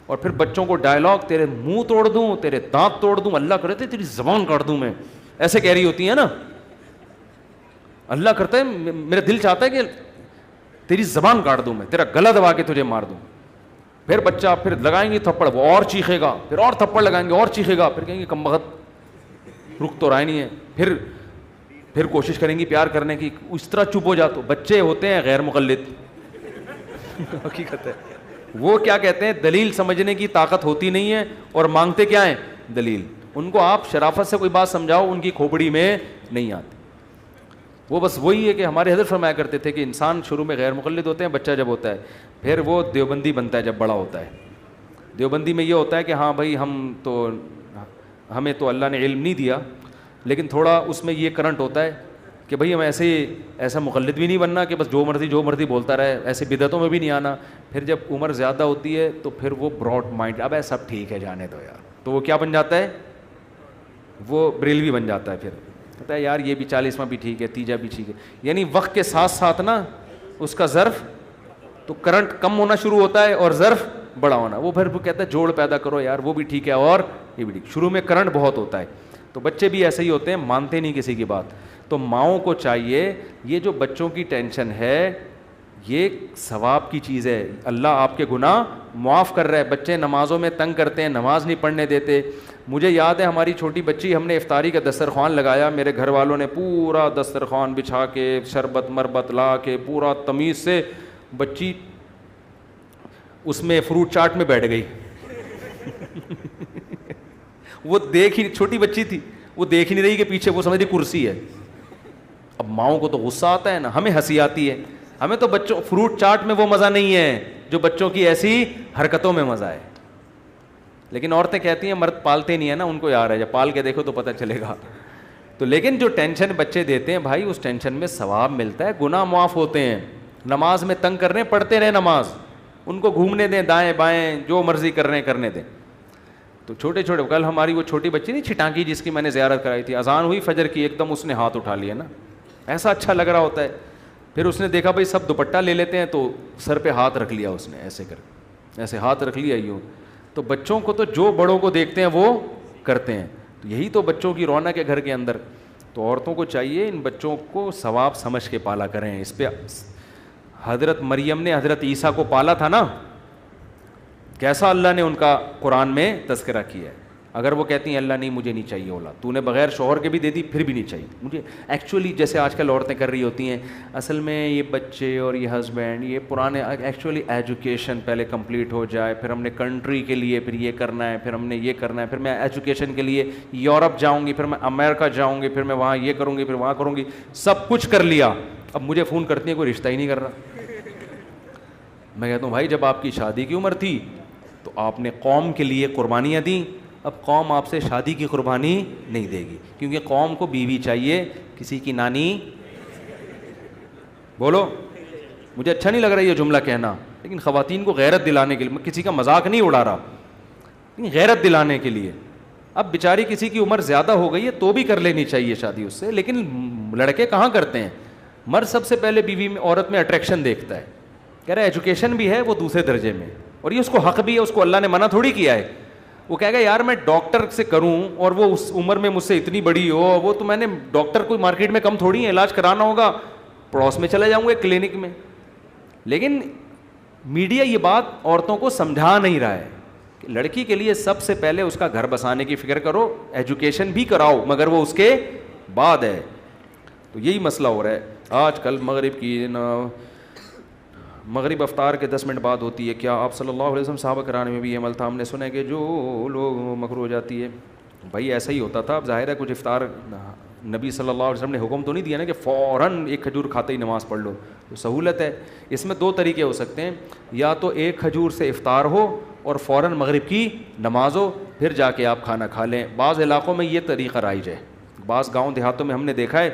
اور پھر بچوں کو ڈائلاگ, تیرے منہ توڑ دوں, تیرے دانت توڑ دوں, اللہ کرے تیری زبان کاٹ دوں میں, ایسے کہہ رہی ہوتی ہیں نا. اللہ کرتا ہے, میرا دل چاہتا ہے کہ تیری زبان کاٹ دوں میں, تیرا گلا دبا کے تجھے مار دوں. پھر بچہ پھر لگائیں گے تھپڑ, وہ اور چیخے گا, پھر اور تھپڑ لگائیں گے اور چیخے گا, پھر کہیں گے کم بخت رک تو رہا نہیں ہے. پھر کوشش کریں گی پیار کرنے کی, اس طرح چپ ہو جا. تو بچے ہوتے ہیں غیر مقلد, حقیقت ہے. وہ کیا کہتے ہیں, دلیل سمجھنے کی طاقت ہوتی نہیں ہے, اور مانگتے کیا ہیں, دلیل. ان کو آپ شرافت سے کوئی بات سمجھاؤ, ان کی کھوپڑی میں نہیں آتی. وہ بس وہی ہے کہ ہمارے حضرت فرمایا کرتے تھے کہ انسان شروع میں غیر مقلد ہوتے ہیں, بچہ جب ہوتا ہے پھر وہ دیوبندی بنتا ہے جب بڑا ہوتا ہے. دیوبندی میں یہ ہوتا ہے کہ ہاں بھائی ہمیں تو اللہ نے علم نہیں دیا, لیکن تھوڑا اس میں یہ کرنٹ ہوتا ہے کہ بھئی ہم ایسا مقلد بھی نہیں بننا کہ بس جو مرضی بولتا رہے, ایسے بدعتوں میں بھی نہیں آنا. پھر جب عمر زیادہ ہوتی ہے تو پھر وہ براڈ مائنڈ, اب سب ٹھیک ہے جانے دو یار, تو وہ کیا بن جاتا ہے, وہ بریلوی بن جاتا ہے. پھر کہتا ہے یار یہ بھی 40واں بھی ٹھیک ہے, 30 بھی ٹھیک ہے. یعنی وقت کے ساتھ ساتھ نا اس کا ظرف تو کرنٹ کم ہونا شروع ہوتا ہے اور ظرف بڑا ہونا. وہ پھر کہتا ہے جوڑ پیدا کرو یار, وہ بھی ٹھیک ہے اور یہ بھی ٹھیک. شروع میں کرنٹ بہت ہوتا ہے. تو بچے بھی ایسے ہی ہوتے ہیں, مانتے نہیں کسی کی بات. تو ماؤں کو چاہیے, یہ جو بچوں کی ٹینشن ہے یہ ثواب کی چیز ہے, اللہ آپ کے گناہ معاف کر رہا ہے. بچے نمازوں میں تنگ کرتے ہیں, نماز نہیں پڑھنے دیتے. مجھے یاد ہے ہماری چھوٹی بچی, ہم نے افطاری کا دسترخوان لگایا, میرے گھر والوں نے پورا دسترخوان بچھا کے شربت مربت لا کے پورا تمیز سے, بچی اس میں فروٹ چاٹ میں بیٹھ گئی. وہ چھوٹی بچی تھی, وہ دیکھ نہیں رہی کہ پیچھے, وہ سمجھ رہی کرسی ہے. اب ماؤں کو تو غصہ آتا ہے نا, ہمیں ہنسی آتی ہے. ہمیں تو بچوں فروٹ چاٹ میں وہ مزہ نہیں ہے جو بچوں کی ایسی حرکتوں میں مزہ ہے. لیکن عورتیں کہتی ہیں مرد پالتے نہیں ہیں نا, ان کو یار ہے, جب پال کے دیکھو تو پتہ چلے گا. تو لیکن جو ٹینشن بچے دیتے ہیں بھائی, اس ٹینشن میں ثواب ملتا ہے, گناہ معاف ہوتے ہیں. نماز میں تنگ کر رہے ہیں, پڑھتے رہے نماز, ان کو گھومنے دیں دائیں بائیں, جو مرضی کر رہے ہیں کرنے دیں. تو چھوٹے کل ہماری وہ چھوٹی بچی نہیں چھٹانکی, جس کی میں نے زیارت کرائی تھی, اذان ہوئی فجر کی, ایک دم اس نے ہاتھ اٹھا لیا نا, ایسا اچھا لگ رہا ہوتا ہے. پھر اس نے دیکھا بھائی سب دوپٹہ لے لیتے ہیں, تو سر پہ ہاتھ رکھ لیا اس نے, ایسے ہاتھ رکھ لیا یوں. تو بچوں کو تو جو بڑوں کو دیکھتے ہیں وہ کرتے ہیں. تو یہی تو بچوں کی رونق ہے گھر کے اندر. تو عورتوں کو چاہیے ان بچوں کو ثواب سمجھ کے پالا کریں. اس پہ حضرت مریم نے حضرت عیسیٰ کو پالا تھا نا, کیسا اللہ نے ان کا قرآن میں تذکرہ کیا ہے. اگر وہ کہتی ہیں اللہ نہیں مجھے نہیں چاہیے اولاد, تو نے بغیر شوہر کے بھی دے دی پھر بھی نہیں چاہیے مجھے. ایکچولی جیسے آج کل عورتیں کر رہی ہوتی ہیں, اصل میں یہ بچے اور یہ ہسبینڈ یہ پرانے, ایکچولی ایجوکیشن پہلے کمپلیٹ ہو جائے, پھر ہم نے کنٹری کے لیے پھر یہ کرنا ہے, پھر ہم نے یہ کرنا ہے, پھر میں ایجوکیشن کے لیے یورپ جاؤں گی, پھر میں امریکہ جاؤں گی, پھر میں وہاں یہ کروں گی, پھر وہاں کروں گی, سب کچھ کر لیا. اب مجھے فون کرتی ہیں کوئی رشتہ ہی نہیں کر رہا. میں کہتا ہوں بھائی جب آپ کی شادی کی عمر تھی تو آپ نے قوم کے لیے قربانیاں دیں, اب قوم آپ سے شادی کی قربانی نہیں دے گی, کیونکہ قوم کو بیوی چاہیے, کسی کی نانی. بولو, مجھے اچھا نہیں لگ رہا یہ جملہ کہنا, لیکن خواتین کو غیرت دلانے کے لیے, میں کسی کا مذاق نہیں اڑا رہا, لیکن غیرت دلانے کے لیے. اب بیچاری کسی کی عمر زیادہ ہو گئی ہے تو بھی کر لینی چاہیے شادی اس سے, لیکن لڑکے کہاں کرتے ہیں. مرد سب سے پہلے بیوی میں, عورت میں اٹریکشن دیکھتا ہے, کہہ رہا ہے ایجوکیشن بھی ہے وہ دوسرے درجے میں, اور یہ اس کو حق بھی ہے, اس کو اللہ نے منع تھوڑی کیا ہے. وہ کہے گا یار میں ڈاکٹر سے کروں اور وہ اس عمر میں مجھ سے اتنی بڑی ہو, وہ تو میں نے ڈاکٹر کوئی مارکیٹ میں کم تھوڑی ہے, علاج کرانا ہوگا پڑوس میں چلا جاؤں گا کلینک میں. لیکن میڈیا یہ بات عورتوں کو سمجھا نہیں رہا ہے کہ لڑکی کے لیے سب سے پہلے اس کا گھر بسانے کی فکر کرو, ایجوکیشن بھی کراؤ مگر وہ اس کے بعد ہے. تو یہی مسئلہ ہو رہا ہے آج کل. مغرب افطار کے 10 منٹ بعد ہوتی ہے. کیا آپ صلی اللہ علیہ وسلم صحابہ کرام میں بھی یہ عمل تھا؟ ہم نے سنا ہے کہ جو لوگ مکروہ ہو جاتی ہے. بھائی ایسا ہی ہوتا تھا. اب ظاہر ہے کچھ افطار نبی صلی اللہ علیہ وسلم نے حکم تو نہیں دیا نا کہ فوراً ایک کھجور کھاتے ہی نماز پڑھ لو, تو سہولت ہے. اس میں 2 طریقے ہو سکتے ہیں, یا تو ایک کھجور سے افطار ہو اور فوراً مغرب کی نماز ہو, پھر جا کے آپ کھانا کھا لیں. بعض علاقوں میں یہ طریقہ رائج ہے, بعض گاؤں دیہاتوں میں ہم نے دیکھا ہے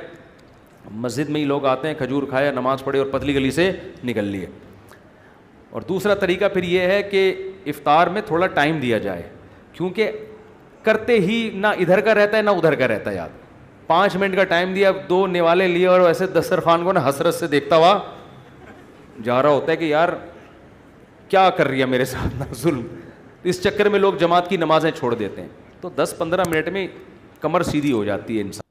مسجد میں ہی لوگ آتے ہیں, کھجور کھایا, نماز پڑھی اور پتلی گلی سے نکل لیے. اور دوسرا طریقہ پھر یہ ہے کہ افطار میں تھوڑا ٹائم دیا جائے, کیونکہ کرتے ہی نہ ادھر کا رہتا ہے نہ ادھر کا رہتا ہے. یار 5 منٹ کا ٹائم دیا, 2 نوالے لیے اور ایسے دسترخوان کو نا حسرت سے دیکھتا ہوا جا رہا ہوتا ہے کہ یار کیا کر رہی ہے میرے ساتھ نا ظلم. اس چکر میں لوگ جماعت کی نمازیں چھوڑ دیتے ہیں. تو 10-15 منٹ میں کمر سیدھی ہو جاتی ہے انسان